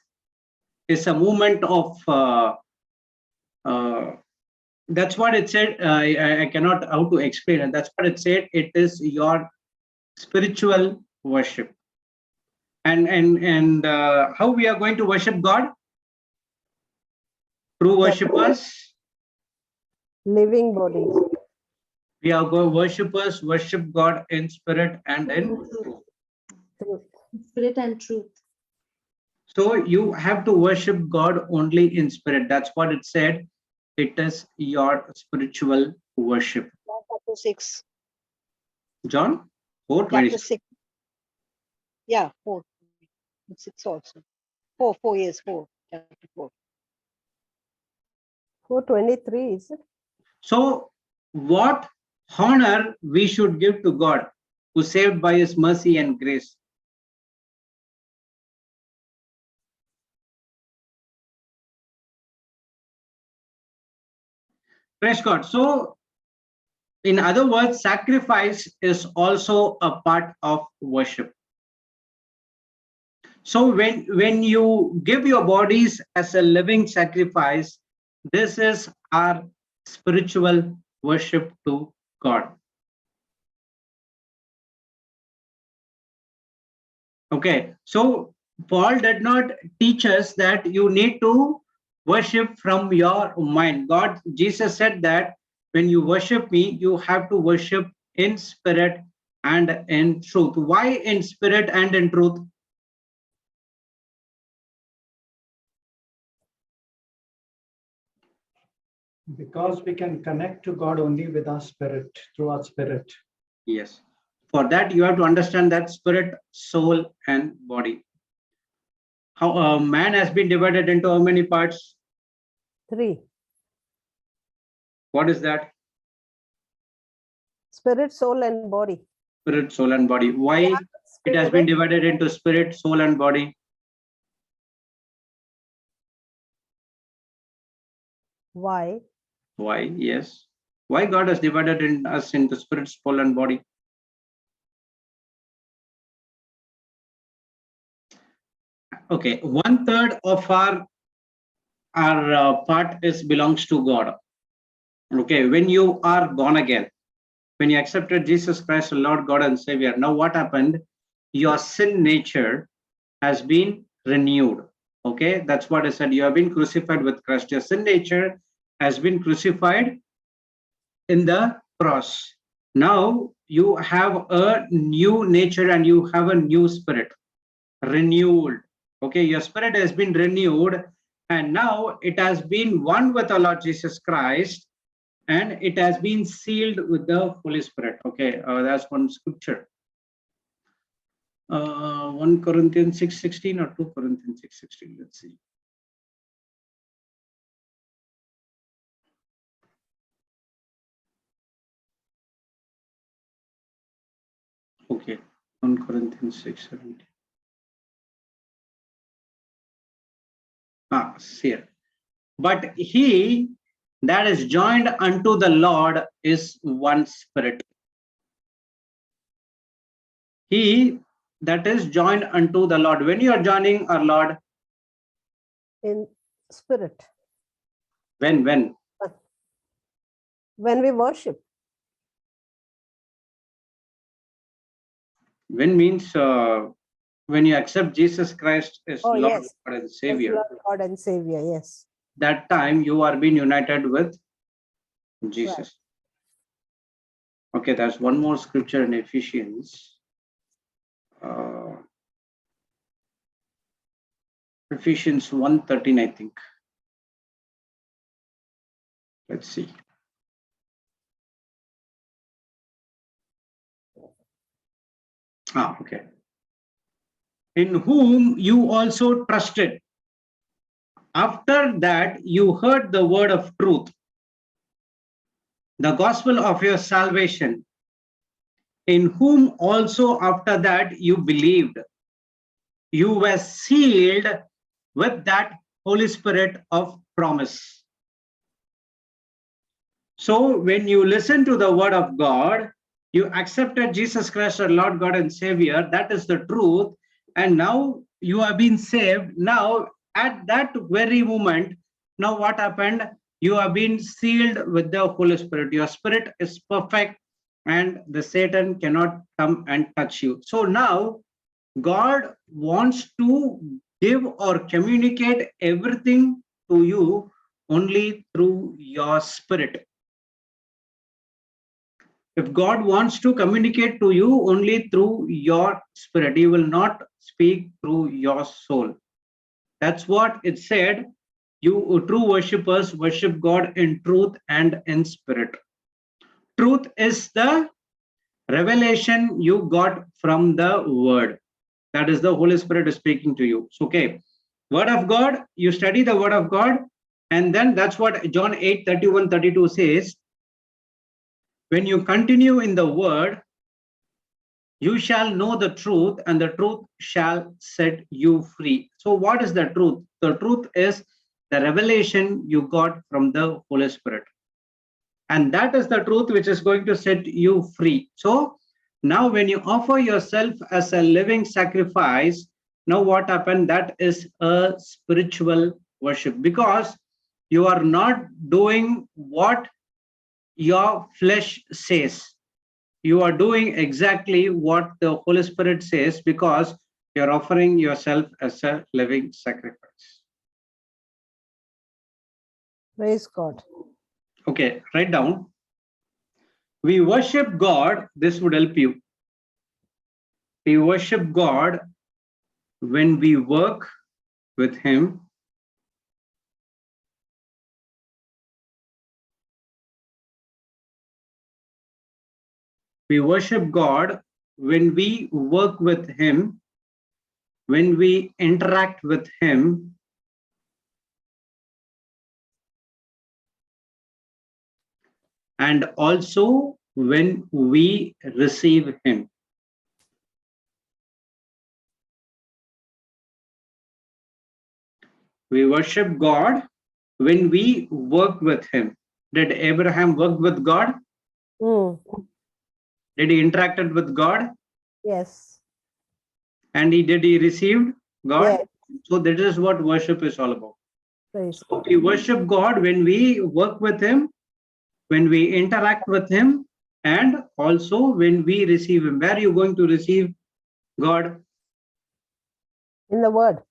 It's a movement of that's what it said. I cannot how to explain it. That's what it said. It is your spiritual worship. And how we are going to worship God? True worshippers. Living bodies. We are going worshippers worship God in spirit and in truth. Spirit and truth. So you have to worship God only in spirit. That's what it said. It is your spiritual worship. John chapter 6. John 4, Chapter 6. Yeah, 4. 6 also. 4 years, 4. Chapter 4. 4:23, is it? So what honor we should give to God, who saved by his mercy and grace? Praise God. So in other words, sacrifice is also a part of worship. So when you give your bodies as a living sacrifice, this is our spiritual worship to God. Okay, so Paul did not teach us that you need to worship from your mind. Jesus said that when you worship me, you have to worship in spirit and in truth. Why in spirit and in truth? Because we can connect to God only with our spirit, through our spirit. Yes. For that, you have to understand that spirit, soul, and body. How man has been divided into how many parts? 3. What is that? Spirit, soul, and body. Spirit, soul, and body. Why it has been divided into spirit, soul, and body? Why? Why? Yes. Why God has divided us into spirit, soul, and body? Okay, 1/3 of our part belongs to God. Okay, when you are born again, when you accepted Jesus Christ, Lord God and Savior, now what happened? Your sin nature has been renewed. Okay, that's what I said. You have been crucified with Christ. Your sin nature has been crucified in the cross. Now you have a new nature and you have a new spirit, renewed. Okay, your spirit has been renewed and now it has been one with the Lord Jesus Christ and it has been sealed with the Holy Spirit. Okay, that's one scripture. 1 Corinthians 6:16 or 2 Corinthians 6:16. Let's see. Okay, 1 Corinthians 6:17. Here. But he that is joined unto the Lord is one spirit. He that is joined unto the Lord. When you are joining our Lord? In spirit. When? When we worship. When means when you accept Jesus Christ as Lord, yes. God and Savior. As Lord and Savior, yes. That time you are being united with Jesus. Right. Okay, there's one more scripture in Ephesians. Ephesians 1:13, I think. Let's see. Okay. In whom you also trusted. After that, you heard the word of truth, the gospel of your salvation, in whom also after that you believed. You were sealed with that Holy Spirit of promise. So when you listen to the word of God, you accepted Jesus Christ, our Lord God and Savior. That is the truth. And now you have been saved. Now at that very moment, now what happened? You have been sealed with the Holy Spirit. Your spirit is perfect and the Satan cannot come and touch you. So now God wants to give or communicate everything to you only through your spirit. If God wants to communicate to you only through your spirit, He will not speak through your soul. That's what it said. You true worshippers worship God in truth and in spirit. Truth is the revelation you got from the word. That is the Holy Spirit is speaking to you. So, okay, word of God, you study the word of God, and then that's what John 8:31-32 says. When you continue in the word, you shall know the truth, and the truth shall set you free. So what is the truth? The truth is the revelation you got from the Holy Spirit. And that is the truth which is going to set you free. So now when you offer yourself as a living sacrifice, now what happened? That is a spiritual worship, because you are not doing what your flesh says. You are doing exactly what the Holy Spirit says, because you're offering yourself as a living sacrifice. Praise God. Okay, write down. We worship God. This would help you. We worship God when we work with Him. We worship God when we work with Him, when we interact with Him, and also when we receive Him. We worship God when we work with Him. Did Abraham work with God? Did he interacted with God? Yes. And did he receive God? Yes. So that is what worship is all about. Praise so we worship God when we work with Him, when we interact with Him, and also when we receive Him. Where are you going to receive God? In the Word.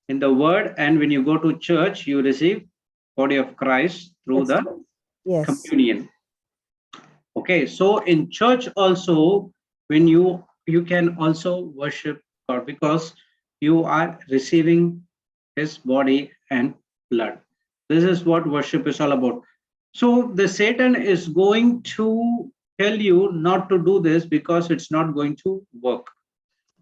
In the Word. And when you go to church, you receive body of Christ through the communion. Okay, so in church also, when you can also worship God, because you are receiving His body and blood. This is what worship is all about. So the Satan is going to tell you not to do this because it's not going to work.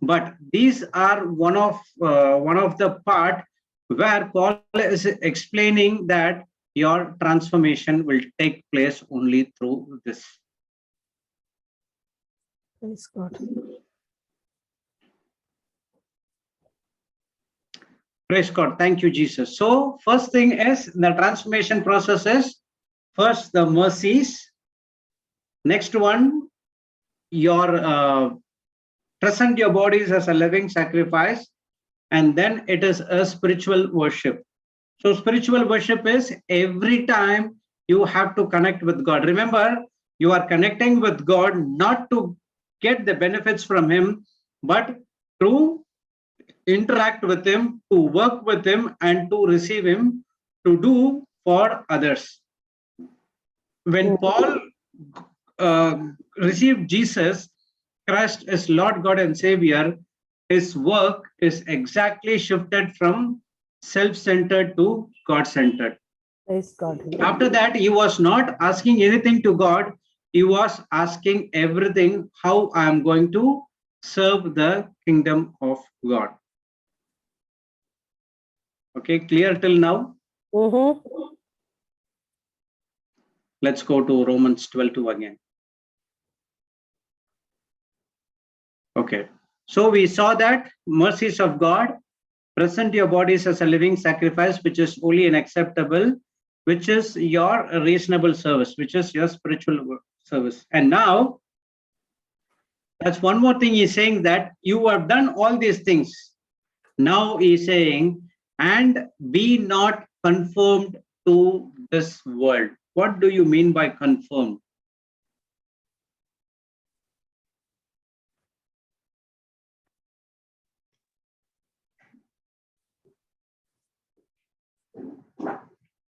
But these are one of the part where Paul is explaining that your transformation will take place only through this. Praise God. Praise God. Thank you, Jesus. So first thing is the transformation process is first the mercies. Next one, your present your bodies as a living sacrifice, and then it is a spiritual worship. So spiritual worship is every time you have to connect with God. Remember, you are connecting with God not to get the benefits from Him, but to interact with Him, to work with Him, and to receive Him, to do for others. When Paul received Jesus Christ as Lord God and Savior, his work is exactly shifted from self-centered to God-centered. Praise God. After that, he was not asking anything to God. He was asking everything, how I am going to serve the kingdom of God. Okay, clear till now? Let's go to Romans 12:2 again. Okay, so we saw that mercies of God, present your bodies as a living sacrifice, which is holy and acceptable, which is your reasonable service, which is your spiritual service. And now, that's one more thing he's saying, that you have done all these things. Now he's saying, and be not conformed to this world. What do you mean by conformed?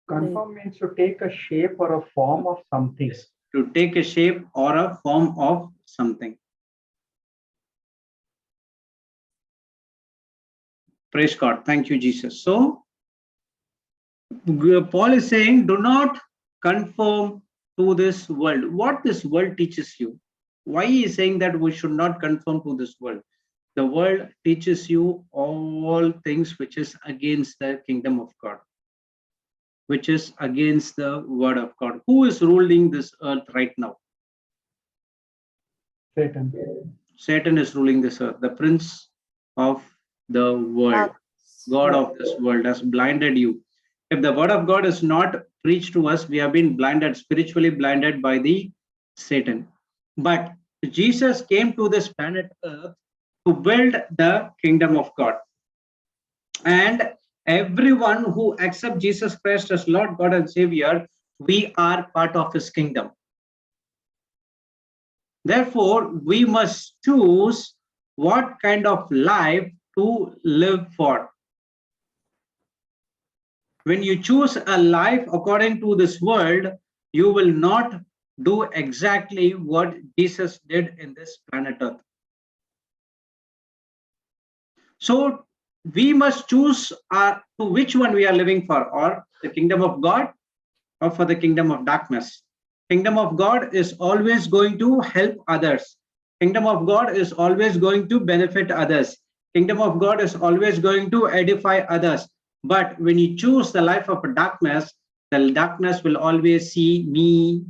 Conform means to take a shape or a form of something. Yes, to take a shape or a form of something. Praise God. Thank you, Jesus. So, Paul is saying, do not conform to this world. What this world teaches you. Why he is saying that we should not conform to this world? The world teaches you all things which is against the kingdom of God, which is against the word of God. Who is ruling this earth right now? Satan. Satan is ruling this earth. The prince of the world, God of this world has blinded you. If the word of God is not preached to us, we have been blinded, spiritually blinded by the Satan. But Jesus came to this planet earth to build the kingdom of God. And everyone who accepts Jesus Christ as Lord God and Savior, we are part of his kingdom. Therefore, we must choose what kind of life to live for. When you choose a life according to this world, you will not do exactly what Jesus did in this planet Earth. So we must choose to which one we are living for, or the kingdom of God or for the kingdom of darkness. Kingdom of God is always going to help others. Kingdom of God is always going to benefit others. Kingdom of God is always going to edify others. But when you choose the life of darkness, the darkness will always see me,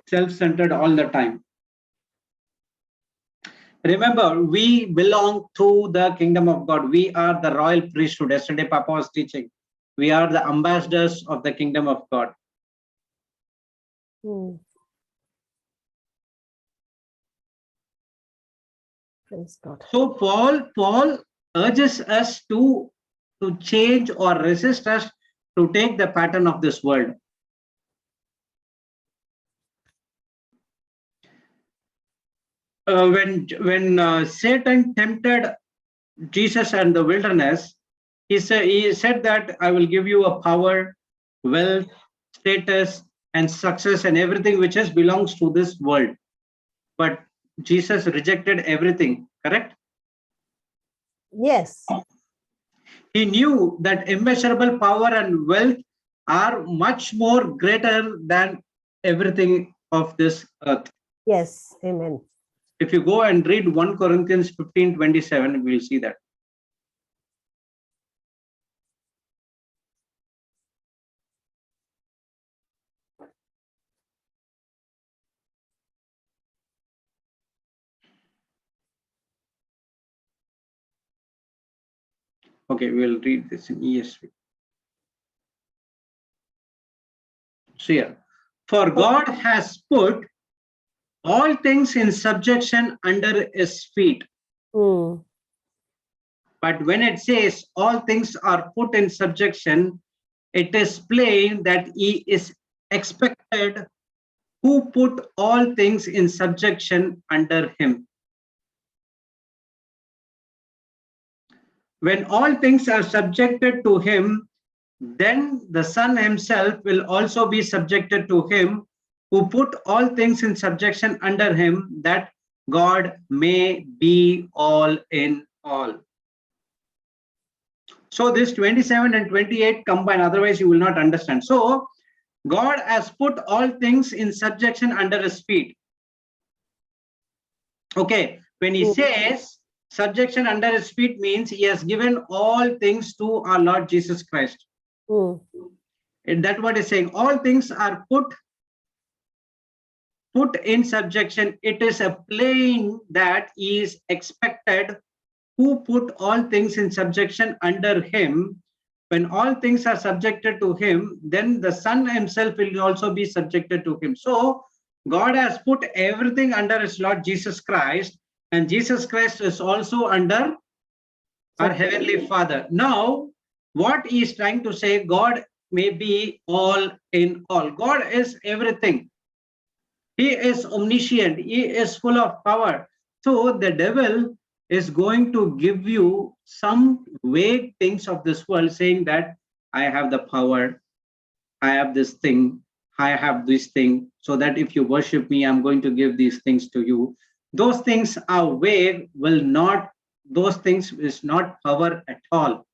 self-centered all the time. Remember, we belong to the kingdom of God. We are the royal priesthood. Yesterday, Papa was teaching. We are the ambassadors of the kingdom of God. Praise God. So Paul urges us to change or resist us to take the pattern of this world. When Satan tempted Jesus in the wilderness, he said that I will give you a power, wealth, status, and success, and everything which belongs to this world. But Jesus rejected everything, correct? Yes. He knew that immeasurable power and wealth are much more greater than everything of this earth. Yes, amen. If you go and read 1 Corinthians 15:27, we'll see that. Okay, we'll read this in ESV. So here, for God has put all things in subjection under his feet. Mm. But when it says all things are put in subjection, it is plain that he is expected who put all things in subjection under him. When all things are subjected to him, then the Son himself will also be subjected to him who put all things in subjection under him, that God may be all in all. So this 27 and 28 combine, otherwise you will not understand. So God has put all things in subjection under his feet. Okay, when he says subjection under his feet, means he has given all things to our Lord Jesus Christ. And that's what he's saying. All things are put in subjection. It is a plain that he is expected who put all things in subjection under him. When all things are subjected to him, then the Son himself will also be subjected to him. So God has put everything under his Lord Jesus Christ, and Jesus Christ is also under our Heavenly Father. Now, what he is trying to say, God may be all in all. God is everything. He is omniscient. He is full of power. So the devil is going to give you some vague things of this world, saying that I have the power, I have this thing, I have this thing, so that if you worship me, I'm going to give these things to you. Those things are vague, those things is not power at all.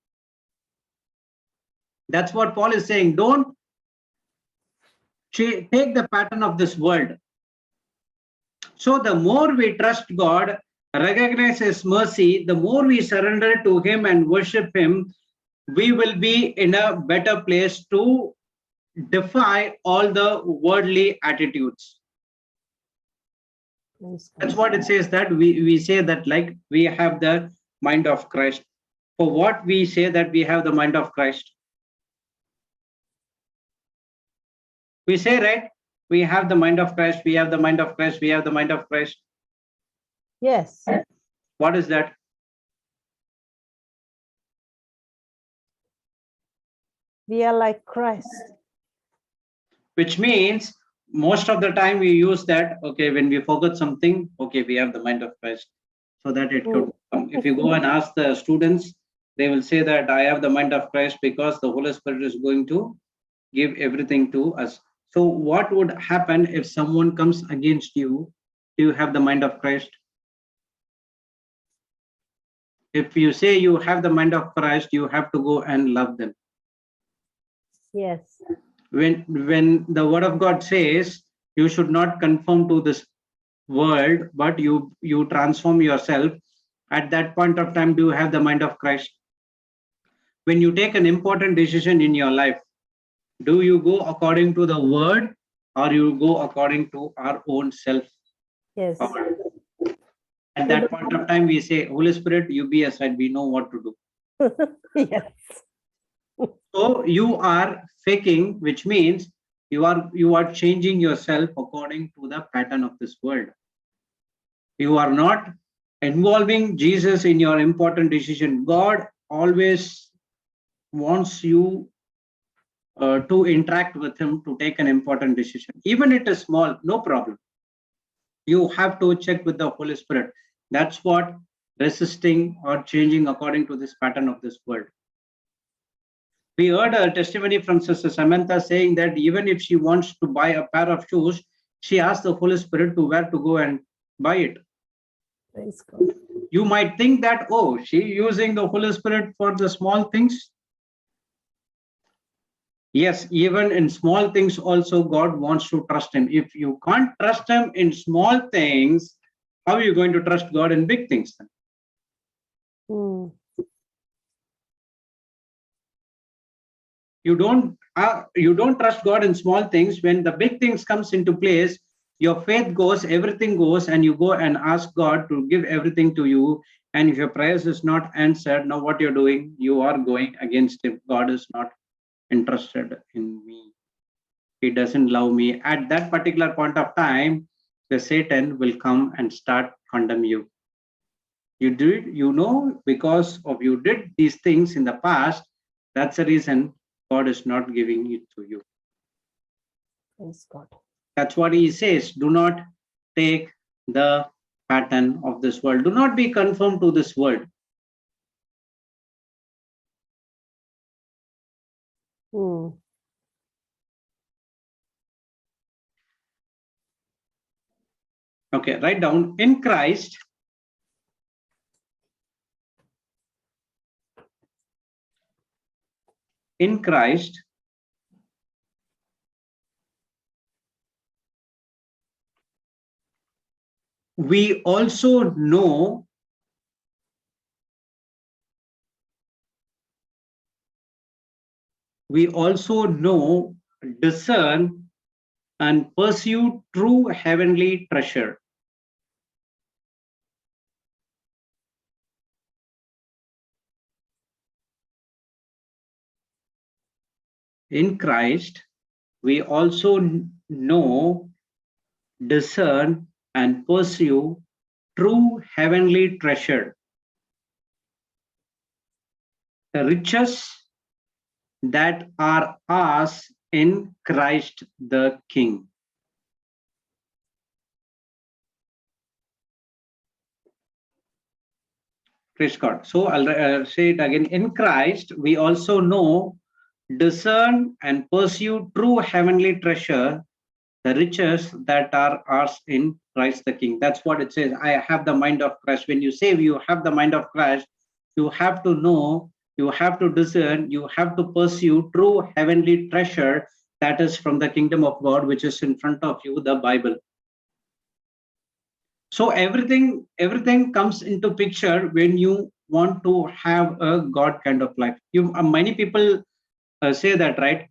That's what Paul is saying. Don't take the pattern of this world. So the more we trust God, recognize his mercy, the more we surrender to him and worship him, we will be in a better place to defy all the worldly attitudes. That's what it says, that we say that like we have the mind of Christ. For what we say that we have the mind of Christ? We say, right? We have the mind of Christ, we have the mind of Christ, we have the mind of Christ. Yes. What is that? We are like Christ. Which means most of the time we use that, okay, when we forget something, okay, we have the mind of Christ. So that it could come. If you go and ask the students, they will say that I have the mind of Christ because the Holy Spirit is going to give everything to us. So what would happen if someone comes against you? Do you have the mind of Christ? If you say you have the mind of Christ, you have to go and love them. Yes. When the word of God says you should not conform to this world, but you transform yourself, at that point of time, do you have the mind of Christ? When you take an important decision in your life, do you go according to the word or you go according to our own self? Yes. At that point of time, we say, Holy Spirit, you be aside, we know what to do. Yes. So you are faking, which means you are changing yourself according to the pattern of this world. You are not involving Jesus in your important decision. God always wants you to interact with him to take an important decision. Even it is small, no problem. You have to check with the Holy Spirit. That's what resisting or changing according to this pattern of this world. We heard a testimony from Sister Samantha saying that even if she wants to buy a pair of shoes, she asks the Holy Spirit to where to go and buy it. Praise God. You might think that, oh, she using the Holy Spirit for the small things. Yes, even in small things also God wants to trust him. If you can't trust him in small things, how are you going to trust God in big things then? You don't trust God in small things. When the big things comes into place, your faith goes, everything goes, and you go and ask God to give everything to you, And if your prayers is not answered, now what you're doing, you are going against him. God is not interested in me. He doesn't love me. At that particular point of time, the Satan will come and start condemn you. You did, because of you did these things in the past. That's the reason God is not giving it to you. Praise God. That's what he says. Do not take the pattern of this world. Do not be conformed to this world. Okay, write down in Christ. In Christ, we also know discern and pursue true heavenly treasure. In Christ, we also know, discern, and pursue true heavenly treasure, the riches that are ours in Christ the King. Praise God. So I'll say it again. In Christ, we also know, discern, and pursue true heavenly treasure, the riches that are ours in Christ the King. That's what it says. I have the mind of Christ. When you say you have the mind of Christ, you have to know, you have to discern, you have to pursue true heavenly treasure that is from the kingdom of God, which is in front of you, the Bible. So everything comes into picture when you want to have a God kind of life. Many people say that, right?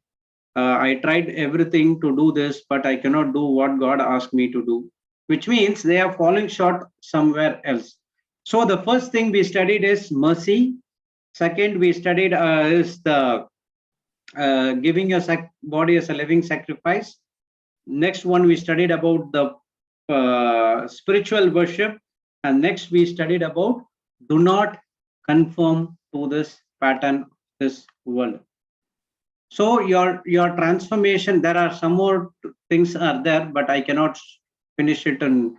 I tried everything to do this, but I cannot do what God asked me to do, which means they are falling short somewhere else. So the first thing we studied is mercy. Second, we studied is the giving your body as a living sacrifice. Next one, we studied about the spiritual worship. And next, we studied about do not conform to this pattern, this world. So your transformation, there are some more things are there, but I cannot finish it in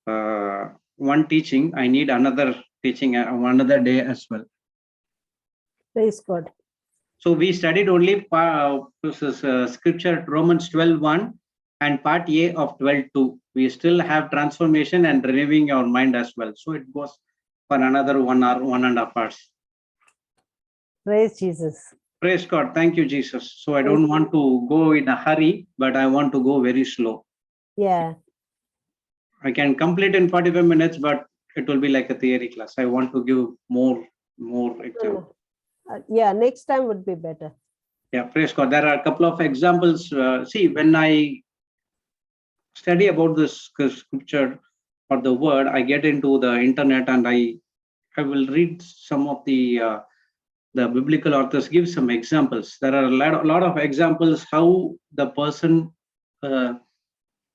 one teaching. I need another teaching another day as well. Praise God. So we studied only scripture Romans 12:1 and part A of 12:2. We still have transformation and renewing your mind as well. So it goes for another 1 hour, 1.5 hours. Praise Jesus. Praise God. Thank you, Jesus. So I don't want to go in a hurry, but I want to go very slow. Yeah. I can complete in 45 minutes, but it will be like a theory class. I want to give more examples. Yeah, next time would be better. Yeah, praise God. There are a couple of examples. See, when I study about this scripture or the word, I get into the internet and I will read some of the biblical authors give some examples. There are a lot of examples how the person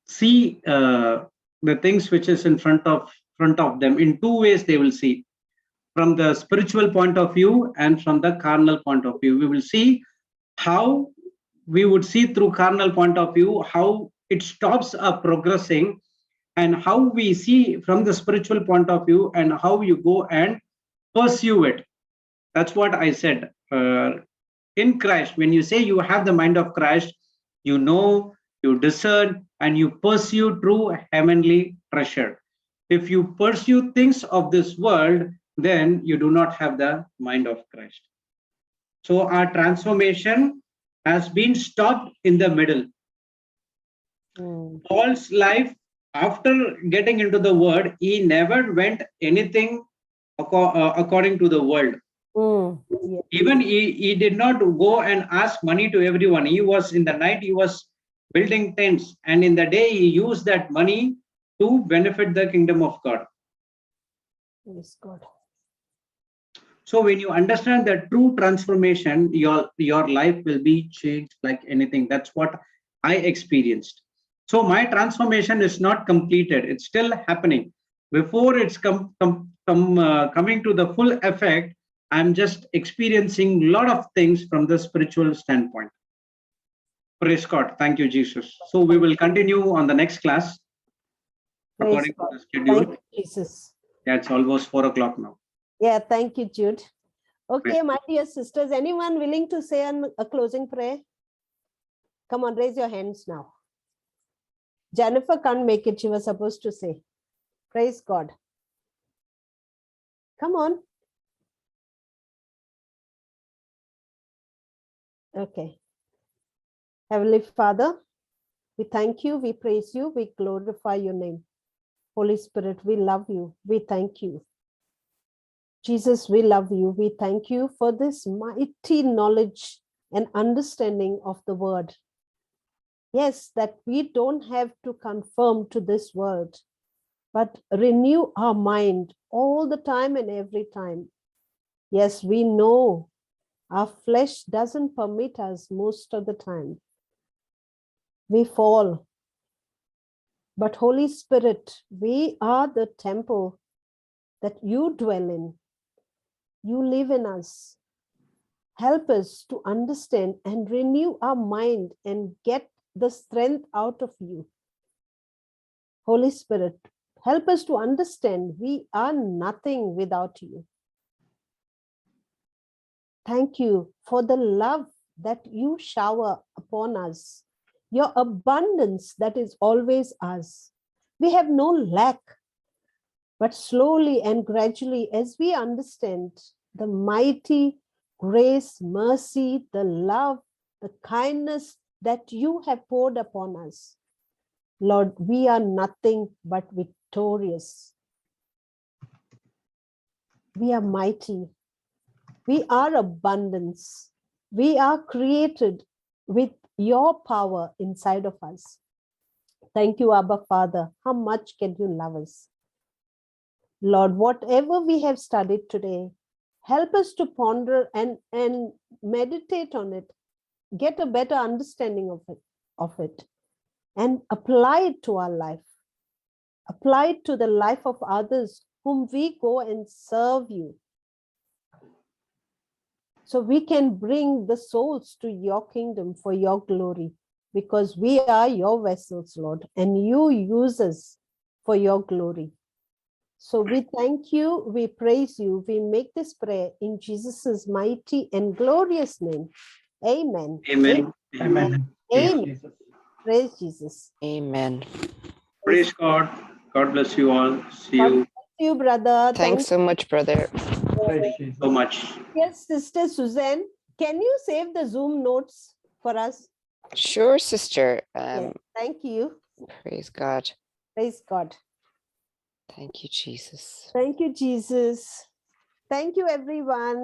see the things which is in front of them. In two ways they will see, from the spiritual point of view and from the carnal point of view. We will see how we would see through carnal point of view, how it stops progressing, and how we see from the spiritual point of view and how you go and pursue it. That's what I said. In Christ, when you say you have the mind of Christ, you know, you discern, and you pursue true heavenly treasure. If you pursue things of this world, then you do not have the mind of Christ. So our transformation has been stopped in the middle. Paul's life, after getting into the word, he never went anything according to the world. Yeah. Even he did not go and ask money to everyone. He was in the night, he was building tents, and in the day he used that money to benefit the kingdom of God. Praise God. So when you understand the true transformation, your life will be changed like anything. That's what I experienced. So my transformation is not completed. It's still happening. Before it's coming to the full effect, I'm just experiencing a lot of things from the spiritual standpoint. Praise God. Thank you, Jesus. So we will continue on the next class according to the schedule. Thank you, Jesus. Yeah, it's almost 4 o'clock now. Yeah, thank you, Jude. Okay, my dear sisters, anyone willing to say a closing prayer? Come on, raise your hands now. Jennifer can't make it. She was supposed to say. Praise God. Come on. Okay. Heavenly Father, we thank you, we praise you, we glorify your name. Holy Spirit, we love you. We thank you. Jesus, we love you. We thank you for this mighty knowledge and understanding of the word. Yes, that we don't have to conform to this world, but renew our mind all the time and every time. Yes, we know our flesh doesn't permit us most of the time. We fall. But Holy Spirit, we are the temple that you dwell in. You live in us. Help us to understand and renew our mind and get the strength out of you. Holy Spirit, help us to understand we are nothing without you. Thank you for the love that you shower upon us, your abundance that is always ours. We have no lack, but slowly and gradually, as we understand the mighty grace, mercy, the love, the kindness that you have poured upon us, Lord, we are nothing but victorious. We are mighty. We are abundance. We are created with your power inside of us. Thank you, Abba Father. How much can you love us? Lord, whatever we have studied today, help us to ponder and meditate on it, get a better understanding of it, and apply it to our life. Apply it to the life of others whom we go and serve you. So we can bring the souls to your kingdom for your glory, because we are your vessels, Lord, and you use us for your glory. So we thank you, we praise you, we make this prayer in Jesus' mighty and glorious name. Amen. Amen. Amen. Amen. Praise Jesus. Amen. Praise God. God bless you all. See you. God bless you, brother. Thanks so much, brother. So much. Yes, Sister Suzanne, can you save the Zoom notes for us? Sure, sister. Yes, thank you. Praise God. Praise God. Thank you, Jesus. Thank you, Jesus. Thank you, everyone.